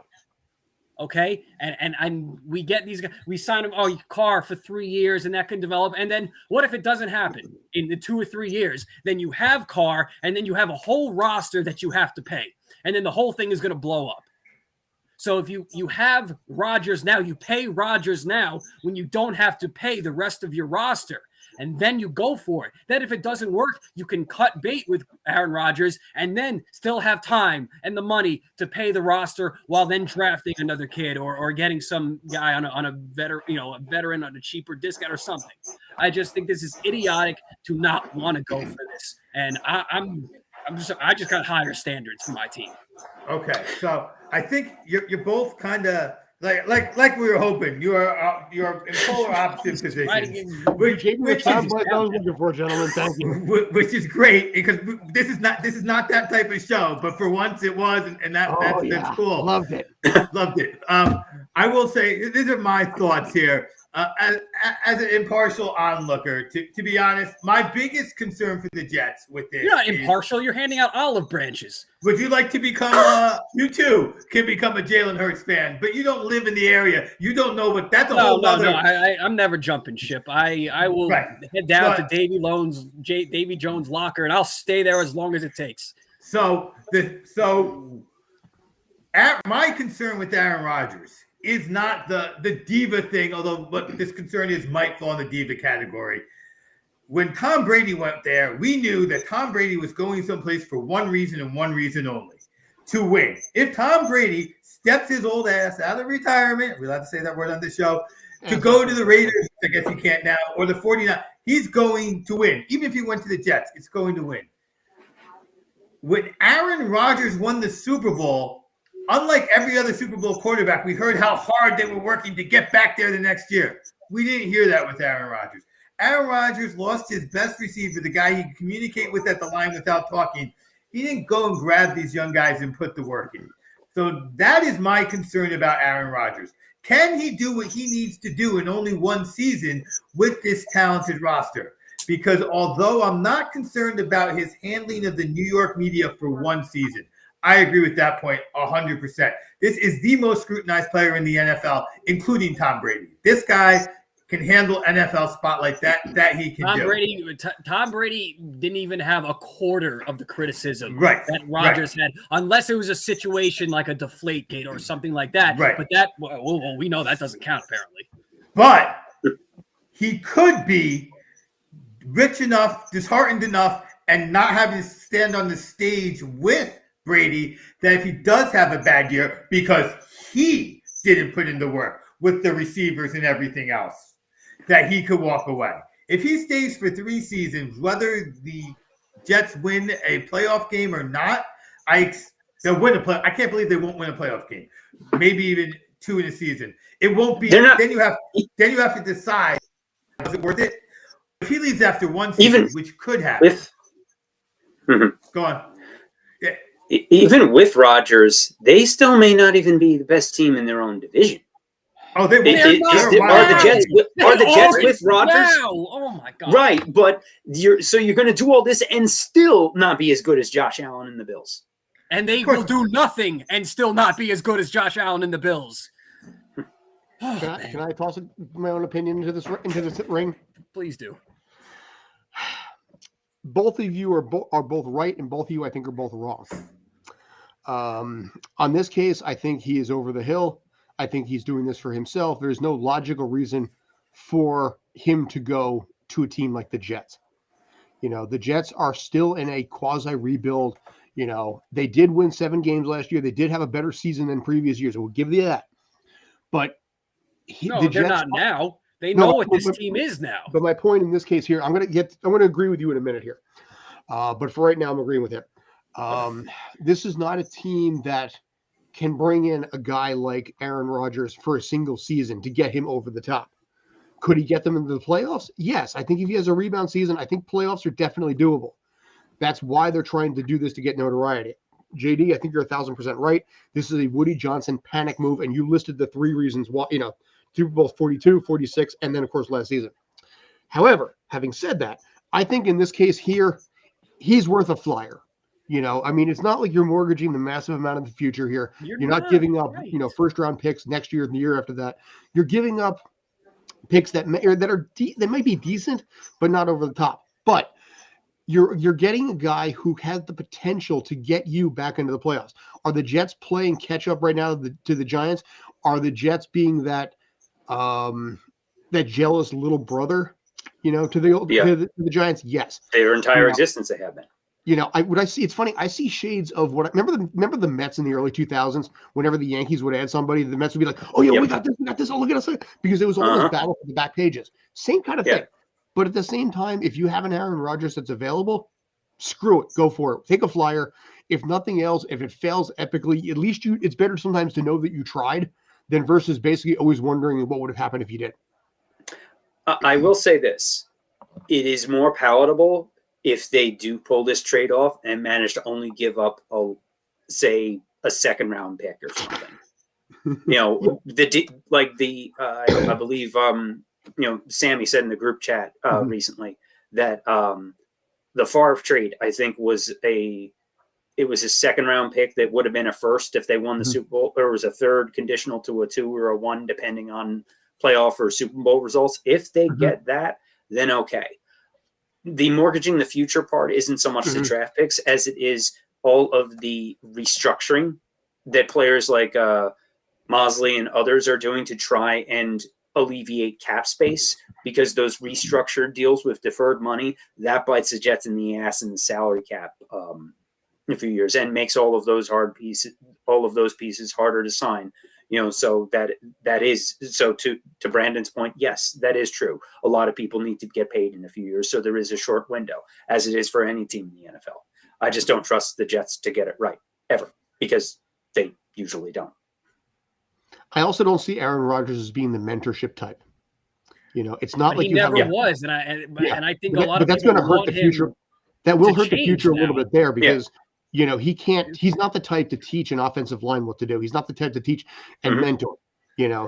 Okay, and we get these guys. We sign them. Oh, Carr for 3 years, and that can develop. And then what if it doesn't happen in the 2 or 3 years? Then you have Carr, and then you have a whole roster that you have to pay, and then the whole thing is going to blow up. So if you have Rodgers now, you pay Rodgers now when you don't have to pay the rest of your roster. And then you go for it. Then if it doesn't work, you can cut bait with Aaron Rodgers and then still have time and the money to pay the roster while then drafting another kid or getting some guy on a veteran on a cheaper discount or something. I just think this is idiotic to not want to go for this. And I just got higher standards for my team. Okay, so I think you're both kind of like we were hoping. You're in polar opposite positions. Which I was looking for, gentlemen. Thank you. Which is great because this is not that type of show. But for once it was, and that's cool. Loved it. Loved it. I will say these are my thoughts here. As an impartial onlooker, to be honest, my biggest concern for the Jets with this. You're not impartial. You're handing out olive branches. Would you like to become you too can become a Jalen Hurts fan, but you don't live in the area. You don't know what that's a whole other. No. I'm never jumping ship. I will head down to Davy Jones' locker, and I'll stay there as long as it takes. My concern with Aaron Rodgers is not the diva thing, although what this concern is might fall in the diva category. When Tom Brady went there, we knew that Tom Brady was going someplace for one reason and one reason only, to win. If Tom Brady steps his old ass out of retirement, we'll have to say that word on the show, to go to the Raiders, I guess he can't now, or the 49ers, he's going to win. Even if he went to the Jets, it's going to win. When Aaron Rodgers won the Super Bowl, unlike every other Super Bowl quarterback, we heard how hard they were working to get back there the next year. We didn't hear that with Aaron Rodgers. Aaron Rodgers lost his best receiver, the guy he could communicate with at the line without talking. He didn't go and grab these young guys and put the work in. So that is my concern about Aaron Rodgers. Can he do what he needs to do in only one season with this talented roster? Because although I'm not concerned about his handling of the New York media for one season, I agree with that point 100%. This is the most scrutinized player in the NFL, including Tom Brady. This guy can handle NFL spotlight that he can do. Tom Brady didn't even have a quarter of the criticism that Rodgers had, unless it was a situation like a Deflategate or something like that. Right. But that, well, we know that doesn't count, apparently. But he could be rich enough, disheartened enough, and not having to stand on the stage with Brady that if he does have a bad year because he didn't put in the work with the receivers and everything else, that he could walk away. If he stays for 3 seasons, whether the Jets win a playoff game or not, they'll win a play. I can't believe they won't win a playoff game. Maybe even 2 in a season. It won't be. Then you have to decide, is it worth it? If he leaves after 1 season, which could happen. Go on. Yeah. Even with Rodgers, they still may not even be the best team in their own division. Oh, are the Jets with Rodgers? Wow. Oh my God! Right, but you're going to do all this and still not be as good as Josh Allen and the Bills, and they will do nothing and still not be as good as Josh Allen and the Bills. Can I toss my own opinion into this ring? Please do. Both of you are both right, and both of you I think are both wrong. On this case, I think he is over the hill. I think he's doing this for himself. There's no logical reason for him to go to a team like the Jets. You know, the Jets are still in a quasi rebuild. You know, they did win 7 games last year. They did have a better season than previous years. We'll give you that. But they're not now. They know what this team is now. But my point in this case here, I'm going to agree with you in a minute here. But for right now, I'm agreeing with him. This is not a team that can bring in a guy like Aaron Rodgers for a single season to get him over the top. Could he get them into the playoffs? Yes. I think if he has a rebound season, I think playoffs are definitely doable. That's why they're trying to do this to get notoriety. JD, I think you're 1,000% right. This is a Woody Johnson panic move, and you listed the 3 reasons why, Super Bowl 42, 46, and then, of course, last season. However, having said that, I think in this case here, he's worth a flyer. It's not like you're mortgaging the massive amount of the future here. You're not giving up, right. first-round picks next year and the year after that. You're giving up picks that might be decent, but not over the top. But you're getting a guy who has the potential to get you back into the playoffs. Are the Jets playing catch up right now to the Giants? Are the Jets being that jealous little brother, to the Giants? Yes. Their entire existence they have been. It's funny. I see shades of what remember the Mets in the early 2000s. Whenever the Yankees would add somebody, the Mets would be like, "Oh yeah, we got this. Oh, look at us!" Because it was all this battle for the back pages. Same kind of thing. But at the same time, if you have an Aaron Rodgers that's available, screw it, go for it. Take a flyer. If nothing else, if it fails epically, at least it's better sometimes to know that you tried than versus basically always wondering what would have happened if you did. I will say this: it is more palatable if they do pull this trade off and manage to only give up a second round pick or something. I believe Sammy said in the group chat recently that the Favre trade, I think, was a second round pick that would have been a first if they won the Super Bowl. Or was a third conditional to a 2 or a 1, depending on playoff or Super Bowl results. If they get that, then okay. The mortgaging the future part isn't so much the draft picks as it is all of the restructuring that players like Mosley and others are doing to try and alleviate cap space, because those restructured deals with deferred money, that bites the Jets in the ass in the salary cap in a few years and makes all of those pieces harder to sign. So that is so to Brandon's point. Yes, that is true. A lot of people need to get paid in a few years. So there is a short window, as it is for any team in the NFL. I just don't trust the Jets to get it right ever, because they usually don't. I also don't see Aaron Rodgers as being the mentorship type. It's not like he never was. And I think a lot of that's going to hurt the future. That will hurt the future a little bit there, because he's not the type to teach an offensive line what to do. He's not the type to teach and mentor.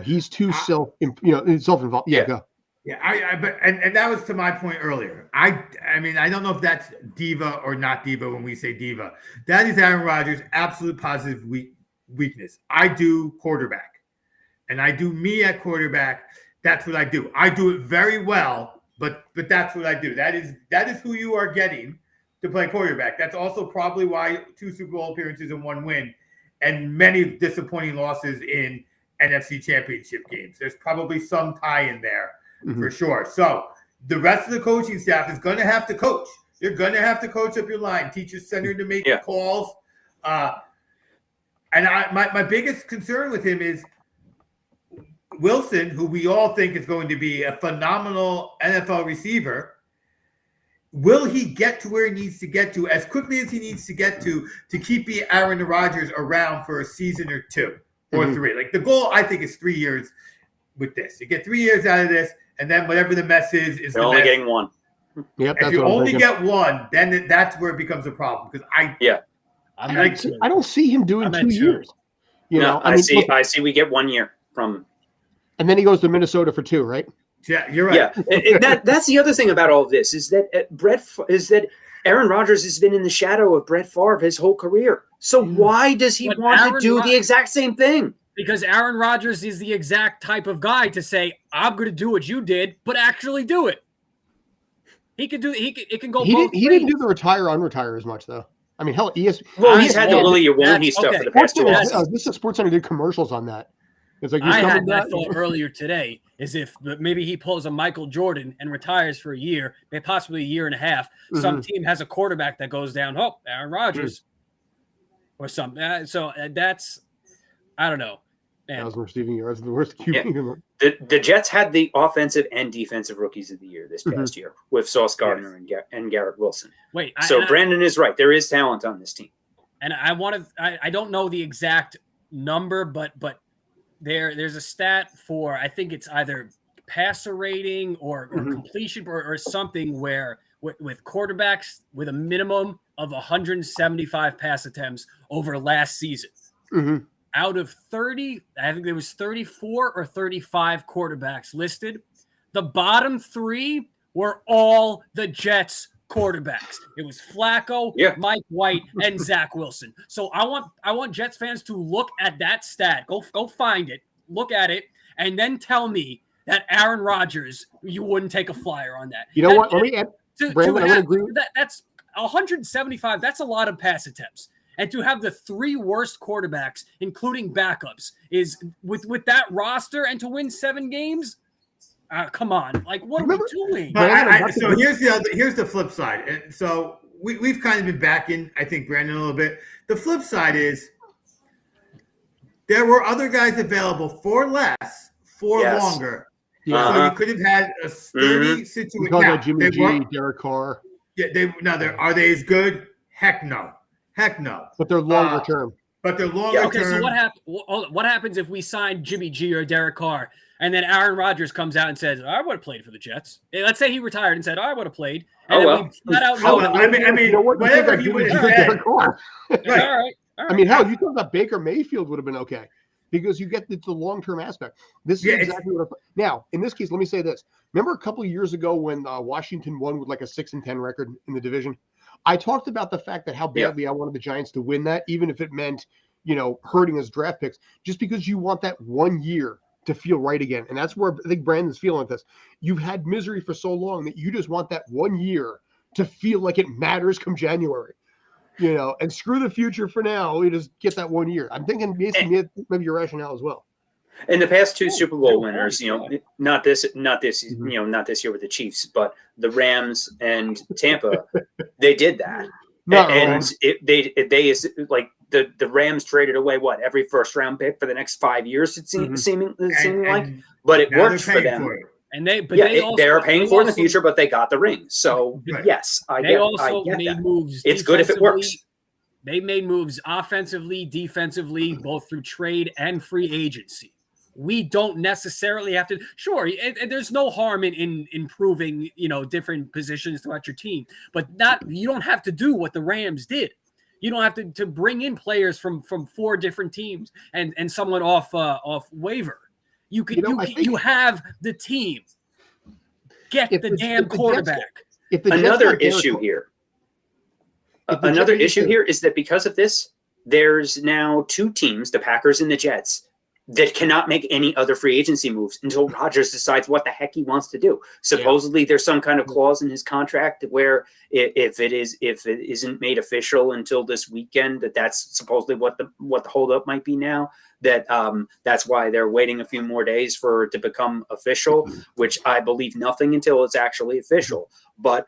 He's too self-involved. Yeah, go. Yeah, but that was to my point earlier. I mean, I don't know if that's diva or not diva when we say diva. That is Aaron Rodgers' absolute positive weakness. I do quarterback, and I do me at quarterback. That's what I do. I do it very well, but that's what I do. That is who you are getting to play quarterback. That's also probably why 2 Super Bowl appearances and 1 win, and many disappointing losses in NFC Championship games. There's probably some tie in there for sure. So the rest of the coaching staff is going to have to coach. You're going to have to coach up your line, teach your center to make calls. And my biggest concern with him is Wilson, who we all think is going to be a phenomenal NFL receiver. Will he get to where he needs to get to as quickly as he needs to get to keep Aaron Rodgers around for a season or 2 or 3? Like, the goal, I think, is 3 years with this. You get 3 years out of this, and then whatever the mess is they're only getting 1. Yep, if you only get 1, then that's where it becomes a problem. Because I don't see him doing 2 years. I see we get 1 year from, and then he goes to Minnesota for 2, right? Yeah, you're right. Yeah, that's the other thing about all of this is that Aaron Rodgers has been in the shadow of Brett Favre his whole career. So why does he want to do the exact same thing? Because Aaron Rodgers is the exact type of guy to say, "I'm going to do what you did, but actually do it." He could do. It can go. He didn't do the retire unretire as much though. I mean, hell, he's had the will you won't he stuff for the past 2 years. This is SportsCenter did commercials on that. It's like I had that thought earlier today, is if maybe he pulls a Michael Jordan and retires for a year, maybe possibly a year and a half. Some team has a quarterback that goes down. Oh, Aaron Rodgers or something. So that's, I don't know. That was receiving yards, the worst QB. Yeah. The Jets had the offensive and defensive rookies of the year this past year with Sauce Gardner and Garrett Wilson. So Brandon is right. There is talent on this team. And I don't know the exact number, but there's a stat for, I think it's either passer rating or completion or something where with quarterbacks with a minimum of 175 pass attempts over last season. Mm-hmm. Out of 30, I think there was 34 or 35 quarterbacks listed. The bottom 3 were all the Jets quarterbacks. It was Flacco, Mike White, and Zach Wilson. So I want Jets fans to look at that stat. Go find it, look at it, and then tell me that Aaron Rodgers, you wouldn't take a flyer on that. You know what? Let me add, Brandon, I would agree. That's 175. That's a lot of pass attempts. And to have the 3 worst quarterbacks, including backups, is with that roster and to win 7 games. Come on, like what are we doing? So here's the flip side. And so we've kind of been backing, I think, Brandon a little bit. The flip side is there were other guys available for less, for longer. Yeah. So you could have had a sturdy situation. Now, Jimmy G, Derek Carr. Yeah, are they as good? Heck no. But they're longer term. Okay, so what happens if we sign Jimmy G or Derek Carr, and then Aaron Rodgers comes out and says, "I would have played for the Jets." Let's say he retired and said, "I would have played." And we flat out. Whatever he would have said. All right. I mean, hell, you talk about Baker Mayfield would have been okay because you get the long-term aspect. This is exactly what. Now, in this case, let me say this. Remember a couple of years ago when Washington won with like a 6-10 record in the division? I talked about the fact that how badly I wanted the Giants to win that, even if it meant, hurting us draft picks, just because you want that 1 year to feel right again. And that's where I think Brandon's feeling this. You've had misery for so long that you just want that 1 year to feel like it matters come January, and screw the future for now. We just get that 1 year. I'm thinking maybe your rationale as well. And the past 2 Super Bowl winners, not this year with the Chiefs, but the Rams and Tampa, they did that. The Rams traded away every first round pick for the next 5 years. It seeming like, but it worked for them. And they are paying for it in the future, but they got the ring. So yes, I get that. Moves. It's good if it works. They made moves offensively, defensively, both through trade and free agency. We don't necessarily have to. Sure, there's no harm in improving, different positions throughout your team, but you don't have to do what the Rams did. You don't have to bring in players from 4 different teams and someone off waiver. You have the team. Get the damn quarterback. Another issue here is that because of this, there's now 2 teams, the Packers and the Jets, that cannot make any other free agency moves until Rodgers decides what the heck he wants to do. Supposedly there's some kind of clause in his contract where if it isn't made official until this weekend, that's supposedly what the holdup might be now. That's why they're waiting a few more days for it to become official, which I believe nothing until it's actually official. But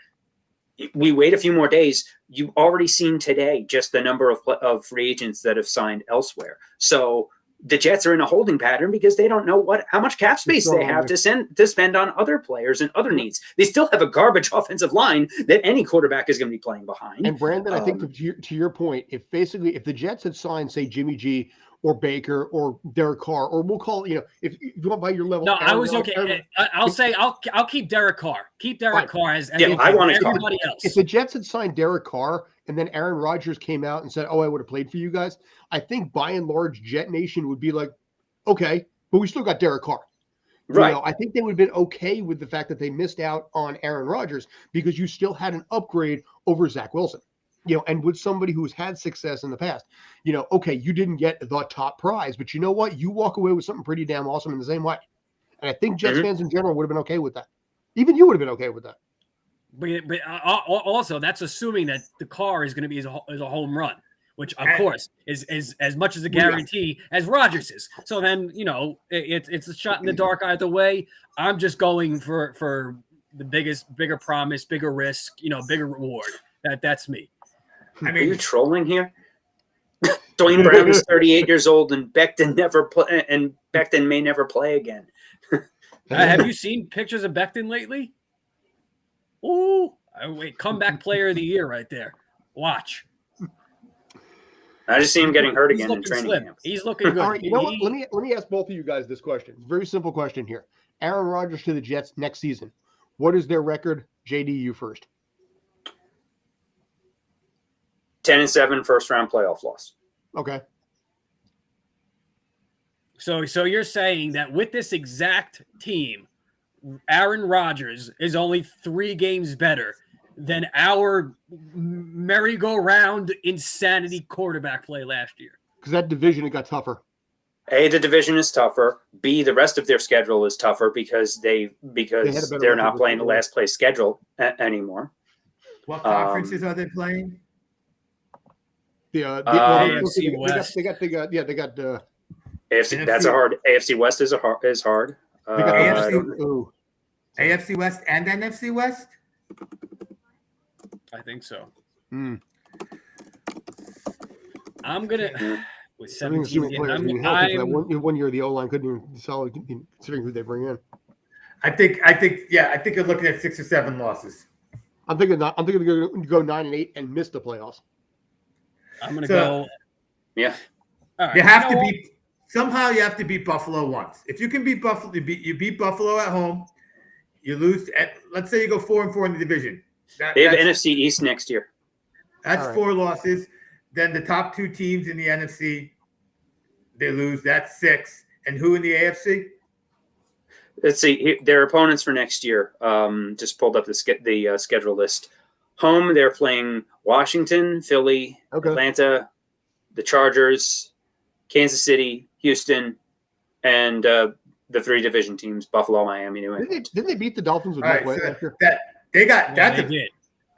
we wait a few more days. You've already seen today just the number of free agents that have signed elsewhere. So the Jets are in a holding pattern because they don't know how much cap space they have to spend on other players and other needs. They still have a garbage offensive line that any quarterback is going to be playing behind. And Brandon, I think to your point, if the Jets had signed, say, Jimmy G or Baker or Derek Carr, or we'll call if you want by your level. No, I was okay. I'll keep Derek Carr. Keep Derek Carr as I want everybody else. If the Jets had signed Derek Carr and then Aaron Rodgers came out and said, "Oh, I would have played for you guys," I think by and large Jet Nation would be like, "Okay, but we still got Derek Carr." Right. I think they would have been okay with the fact that they missed out on Aaron Rodgers because you still had an upgrade over Zach Wilson. And with somebody who's had success in the past, okay, you didn't get the top prize, but you know what? You walk away with something pretty damn awesome in the same way. And I think Jets fans in general would have been okay with that. Even you would have been okay with that. But also, that's assuming that the car is going to be as a home run, which of course is as much as a guarantee as Rodgers is. So then, it's a shot in the dark either way. I'm just going for the bigger promise, bigger risk, bigger reward. That's me. Are you trolling here? Dwayne Brown is 38 years old, and Becton may never play again. Have you seen pictures of Becton lately? Ooh, comeback player of the year right there. Watch. I just see him getting hurt He's again in looking training slim. camp. He's looking good. All right, you know what? Let me ask both of you guys this question. Very simple question here. Aaron Rodgers to the Jets next season. What is their record? JD, you first. 10-7 first round playoff loss. Okay. So you're saying that with this exact team, Aaron Rodgers is only 3 games better than our merry-go-round insanity quarterback play last year? Because that division, it got tougher. A, the division is tougher. B, the rest of their schedule is tougher because they're not playing the last place schedule anymore. What conferences are they playing? AFC West. They got AFC. That's a hard. AFC West is hard. They got AFC West and NFC West. I think so. Hmm. I'm gonna with 17. One year the O-line couldn't even solid considering who they bring in. I think you're looking at 6 or 7 losses. I'm thinking they're going to go 9-8 and miss the playoffs. I'm gonna go. Yeah. All right, You have to beat Buffalo once. If you can beat Buffalo, you beat Buffalo at home. You lose let's say you go 4-4 in the division. They have NFC East next year. That's right. 4 losses. Then the top 2 teams in the NFC, they lose. That's 6. And who in the AFC? Let's see. Their opponents for next year. Just pulled up the schedule list. Home, they're playing Washington, Philly, Atlanta, the Chargers, Kansas City, Houston, and the 3 division teams: Buffalo, Miami, New England. Didn't they beat the Dolphins with That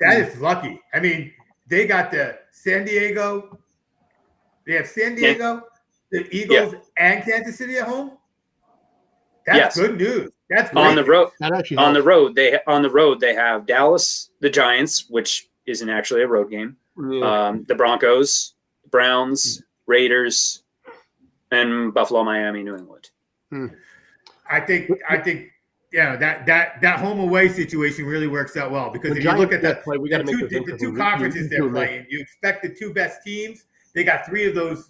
is lucky. I mean, they got the San Diego. They have San Diego, the Eagles, and Kansas City at home. That's good news. That's great. On the road. On the road they have Dallas, the Giants, which isn't actually a road game. Yeah. The Broncos, Browns, Raiders, and Buffalo, Miami, New England. I think that home away situation really works out well because if you look at the 2 conferences they're playing, you expect the 2 best teams. They got 3 of those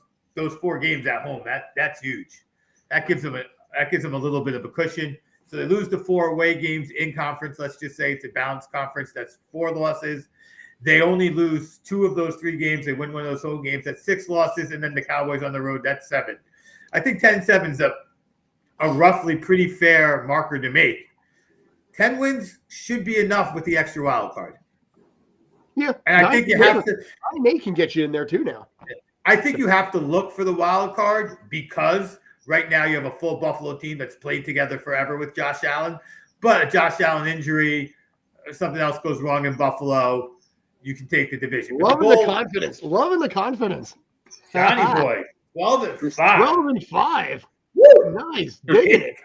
4 games at home. That's huge. That gives them a little bit of a cushion. So they lose the 4 away games in conference. Let's just say it's a balanced conference. That's 4 losses. They only lose 2 of those 3 games. They win one of those home games. That's 6 losses. And then the Cowboys on the road, that's 7. I think 10-7 is a roughly pretty fair marker to make. 10 wins should be enough with the extra wild card. Yeah. And I think you have to. May can get you in there too now. I think you have to look for the wild card because right now you have a full Buffalo team that's played together forever with Josh Allen. But a Josh Allen injury, or something else goes wrong in Buffalo, you can take the division. Loving the confidence. Johnny boy. 12-5. 12-5. Woo! Nice. Digging it.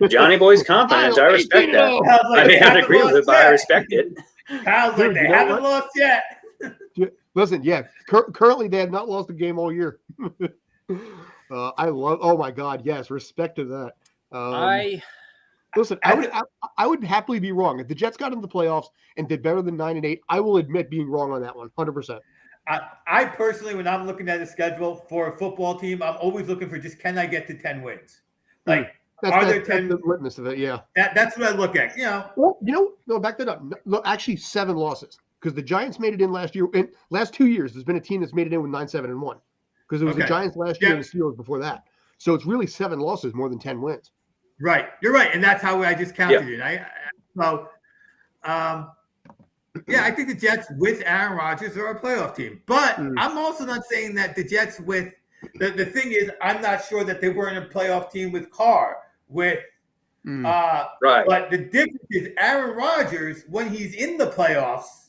Johnny Boy's confident. I respect that. I may not agree with it, but I respect it. Kyle's like, they haven't lost yet. Listen, currently they have not lost a game all year. Oh my God, yes, respect to that. I would happily be wrong. If the Jets got into the playoffs and did better than 9-8, I will admit being wrong on that one, 100%. I personally, when I'm looking at a schedule for a football team, I'm always looking for just can I get to 10 wins? Like, are there 10? That's the litmus of it, yeah. That's what I look at. Well, no, back that up. No, actually, 7 losses because the Giants made it in last year. In last 2 years, there's been a team that's made it in with 9-7-1 because it was the Giants last year and the Steelers before that. So it's really 7 losses more than 10 wins. Right, you're right, and that's how I just counted it. I think the Jets with Aaron Rodgers are a playoff team. But I'm also not saying that the Jets with the thing is, I'm not sure that they weren't a playoff team with Carr. Right. But the difference is Aaron Rodgers, when he's in the playoffs,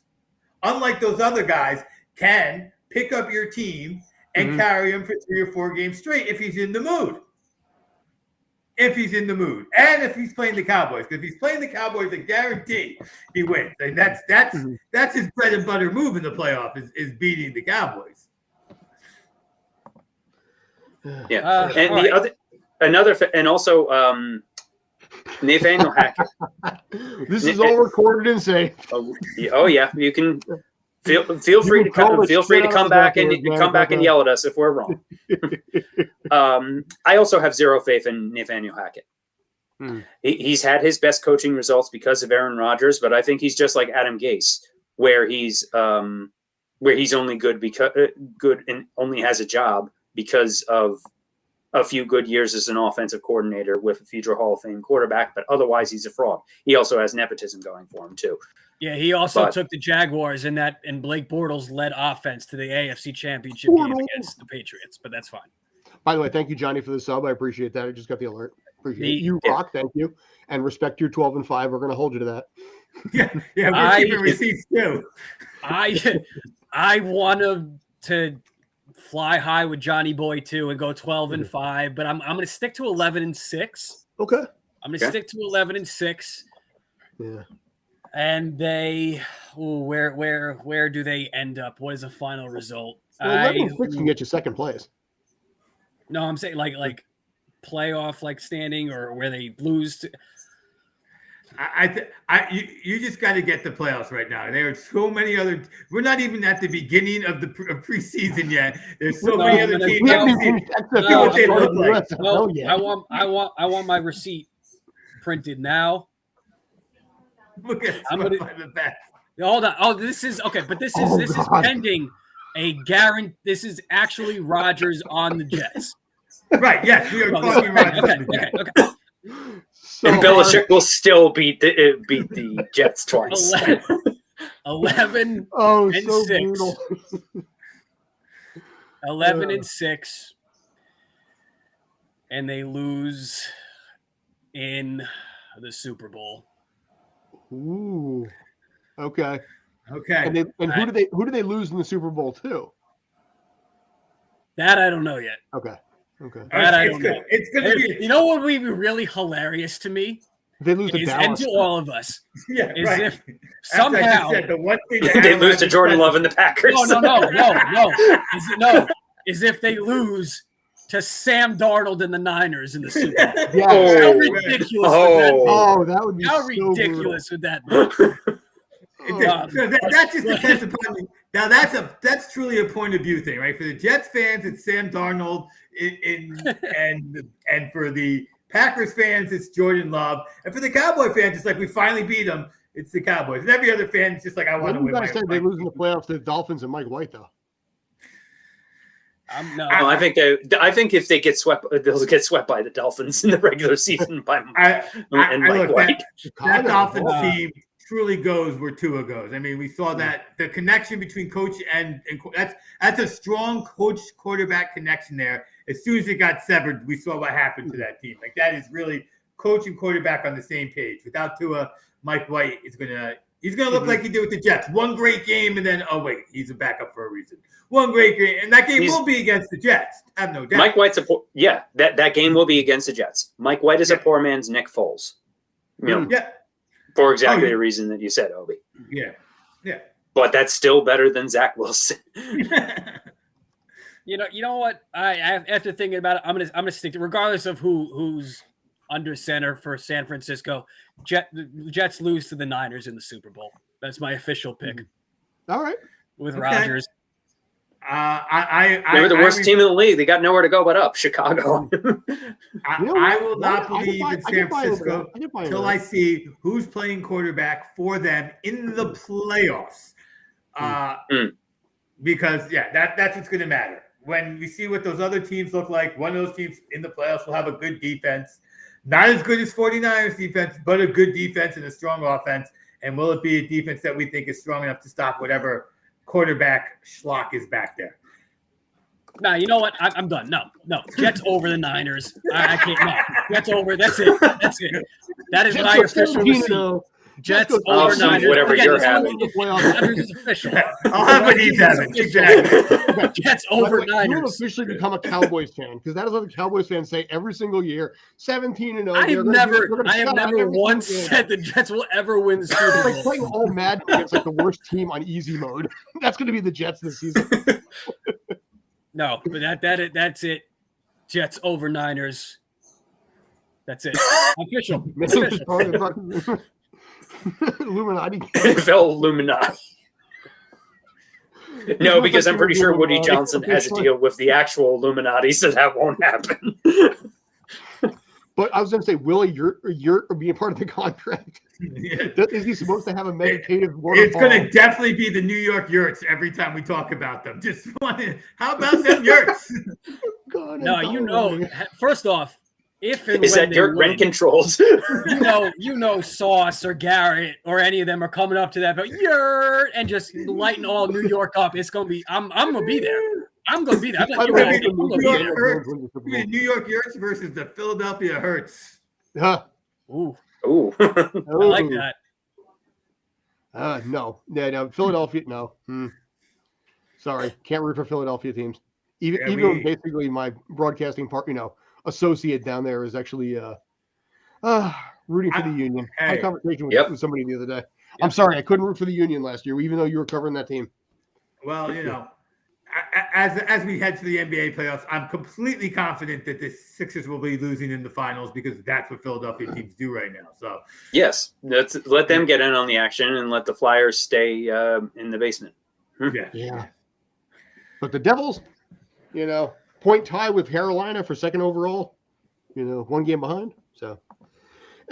unlike those other guys, can pick up your team and carry him for 3 or 4 games straight if he's in the mood. And if he's playing the Cowboys, because if he's playing the Cowboys, I guarantee he wins. And that's his bread and butter move in the playoff is beating the Cowboys. Yeah, and also Nathaniel Hackett. This is all recorded and saved. Oh yeah, you can Feel free to come back and yell at us if we're wrong. I also have zero faith in Nathaniel Hackett. He's had his best coaching results because of Aaron Rodgers, but I think he's just like Adam Gase, where he's only good and only has a job because of a few good years as an offensive coordinator with a future Hall of Fame quarterback, but otherwise he's a fraud. He also has nepotism going for him too. Yeah, he also took the Jaguars and Blake Bortles led offense to the AFC Championship game against the Patriots, but that's fine. By the way, thank you, Johnny, for the sub. I appreciate that. I just got the alert. Appreciate it. You rock. Thank you. And respect your 12-5. We're going to hold you to that. Yeah, we're keeping receipts too. I want to fly high with Johnny Boy too and go 12-5, but I'm going to stick to 11-6. Okay. I'm going to stick to 11-6. Yeah. And where do they end up? What is the final result? Well, 11-6 can get you second place. No, I'm saying like playoff standing or where they lose to. You just got to get the playoffs right now. There are so many other. We're not even at the beginning of the preseason yet. There's so many other teams. I want my receipt printed now. Look at the back. Hold on. Oh, this is okay, but this is pending a guarantee. This is actually Rodgers on the Jets. Right. Yes, we are talking Rodgers. Okay. So and Belichick will still beat the Jets twice. 11 so 6. brutal. 11-6, and they lose in the Super Bowl. Ooh. Okay. Okay. And who do they lose in the Super Bowl to? That I don't know yet. Okay. That I don't know. It's gonna be. You know what would be really hilarious to me? They lose to Dallas. And to all of us. Yeah, is right. If somehow the one thing they lose to Jordan Love and the Packers. No. Is if they lose to Sam Darnold and the Niners in the Super Bowl. Yeah. How ridiculous would that be? Oh, that would be How so ridiculous would that be? That just depends upon me. Now that's truly a point of view thing, right? For the Jets fans, it's Sam Darnold, and for the Packers fans, it's Jordan Love, and for the Cowboy fans, it's like we finally beat them. It's the Cowboys, and every other fan is just like I want to win. You guys said they lose in the playoffs to the Dolphins and Mike White, though. I think if they get swept, they'll get swept by the Dolphins in the regular season by Mike White. That Dolphins team truly goes where Tua goes. I mean, we saw that the connection between coach and that's a strong coach quarterback connection there. As soon as it got severed, we saw what happened to that team. Like that is really coach and quarterback on the same page. Without Tua, Mike White is he's gonna look like he did with the Jets. One great game and then he's a backup for a reason. One great game, and that game will be against the Jets. I have no doubt. Mike White's that game will be against the Jets. Mike White is a poor man's Nick Foles. For exactly the reason that you said, Obi. Yeah. But that's still better than Zach Wilson. You know what? After thinking about it, I'm gonna stick to, regardless of who's under center for San Francisco. The Jets lose to the Niners in the Super Bowl. That's my official pick. All right. With Rodgers. They were the worst team in the league. They got nowhere to go but up. Chicago. I will not believe in San Francisco until I see who's playing quarterback for them in the playoffs. Because that's what's going to matter. When we see what those other teams look like, one of those teams in the playoffs will have a good defense. Not as good as 49ers defense, but a good defense and a strong offense. And will it be a defense that we think is strong enough to stop whatever quarterback schlock is back there? Nah, you know what? I'm done. No. Jets over the Niners. I can't. No. Jets over. That's it. That is my official receipt. Jets over Niners. Whatever you're having. Niners is official. I'll have what he's having. Exactly. Jets over Niners. You have officially become a Cowboys fan because that is what the Cowboys fans say every single year. 17-0. I have never once said the Jets will ever win the Super Bowl. Like playing all Madden against like the worst team on easy mode. That's going to be the Jets this season. No, but that's it. Jets over Niners. That's it. Official. Illuminati. NFL Illuminati. No, because I'm pretty sure Woody Johnson has a deal with the actual Illuminati, so that won't happen. But I was going to say, Willie, you're being part of the contract. Is he supposed to have a meditative waterfall? It's going to definitely be the New York Yurts every time we talk about them. Just how about them Yurts? No, you know, first off, if and is when that Yurt rent controlled? you know, Sauce or Garrett or any of them are coming up to that, but Yurt and just lighting all New York up. It's going to be. I'm going to be there. I'm going to be there. I'm like, New York Yurts versus the Philadelphia Hurts. Ooh. I like that. No, Philadelphia. No, sorry, can't root for Philadelphia teams. Even basically my broadcasting part, associate down there is actually rooting for the Union. I had a conversation with somebody the other day. I'm sorry, I couldn't root for the Union last year, even though you were covering that team. Well, as we head to the NBA playoffs, I'm completely confident that the Sixers will be losing in the finals because that's what Philadelphia teams do right now. So yes, let them get in on the action and let the Flyers stay in the basement. Yeah. But the Devils, point tie with Carolina for second overall. One game behind. So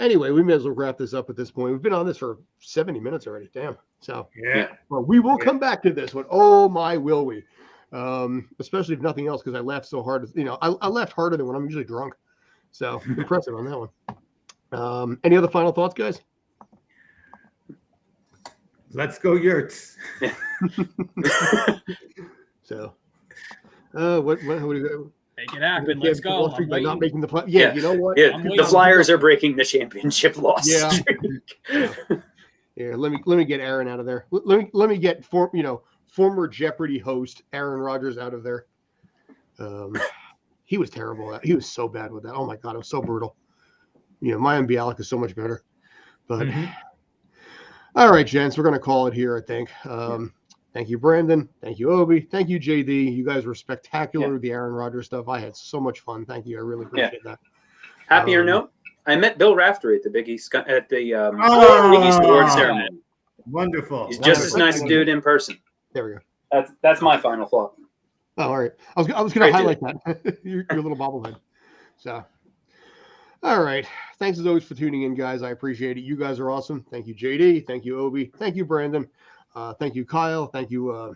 anyway, we may as well wrap this up at this point. We've been on this for 70 minutes already. Damn. So well, we will come back to this one. Oh my, will we? Especially if nothing else, because I laughed so hard. I laughed harder than when I'm usually drunk. So impressive on that one. Any other final thoughts, guys? Let's go Yurts. So, what do we go? Make it happen. Let's go. By not making the play. Yeah, you know what? Yeah, the Flyers are breaking the championship loss. Yeah. Yeah. Let me get Aaron out of there. Let me get former Jeopardy host Aaron Rodgers out of there. He was terrible. He was so bad with that. Oh my God, it was so brutal. Mayim Bialik is so much better. But all right, gents, we're gonna call it here, I think. Thank you, Brandon. Thank you, Obi. Thank you, JD. You guys were spectacular with the Aaron Rodgers stuff. I had so much fun. Thank you. I really appreciate that. Happier note, I met Bill Raftery at the Big East Big East Award ceremony. Wonderful. He's just as nice a dude in person. There we go. That's my final thought. Oh, all right. I was going to highlight that. your little bobblehead. So, all right. Thanks as always for tuning in, guys. I appreciate it. You guys are awesome. Thank you, JD. Thank you, Obi. Thank you, Brandon. Thank you, Kyle. Thank you.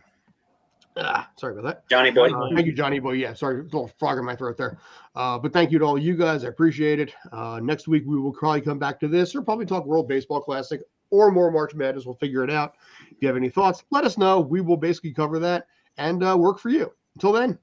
Sorry about that. Johnny Boy. Thank you, Johnny Boy. Yeah, sorry, a little frog in my throat there. But thank you to all you guys. I appreciate it. Next week, we will probably come back to this or probably talk World Baseball Classic or more March Madness. We'll figure it out. If you have any thoughts, let us know. We will basically cover that and work for you. Until then,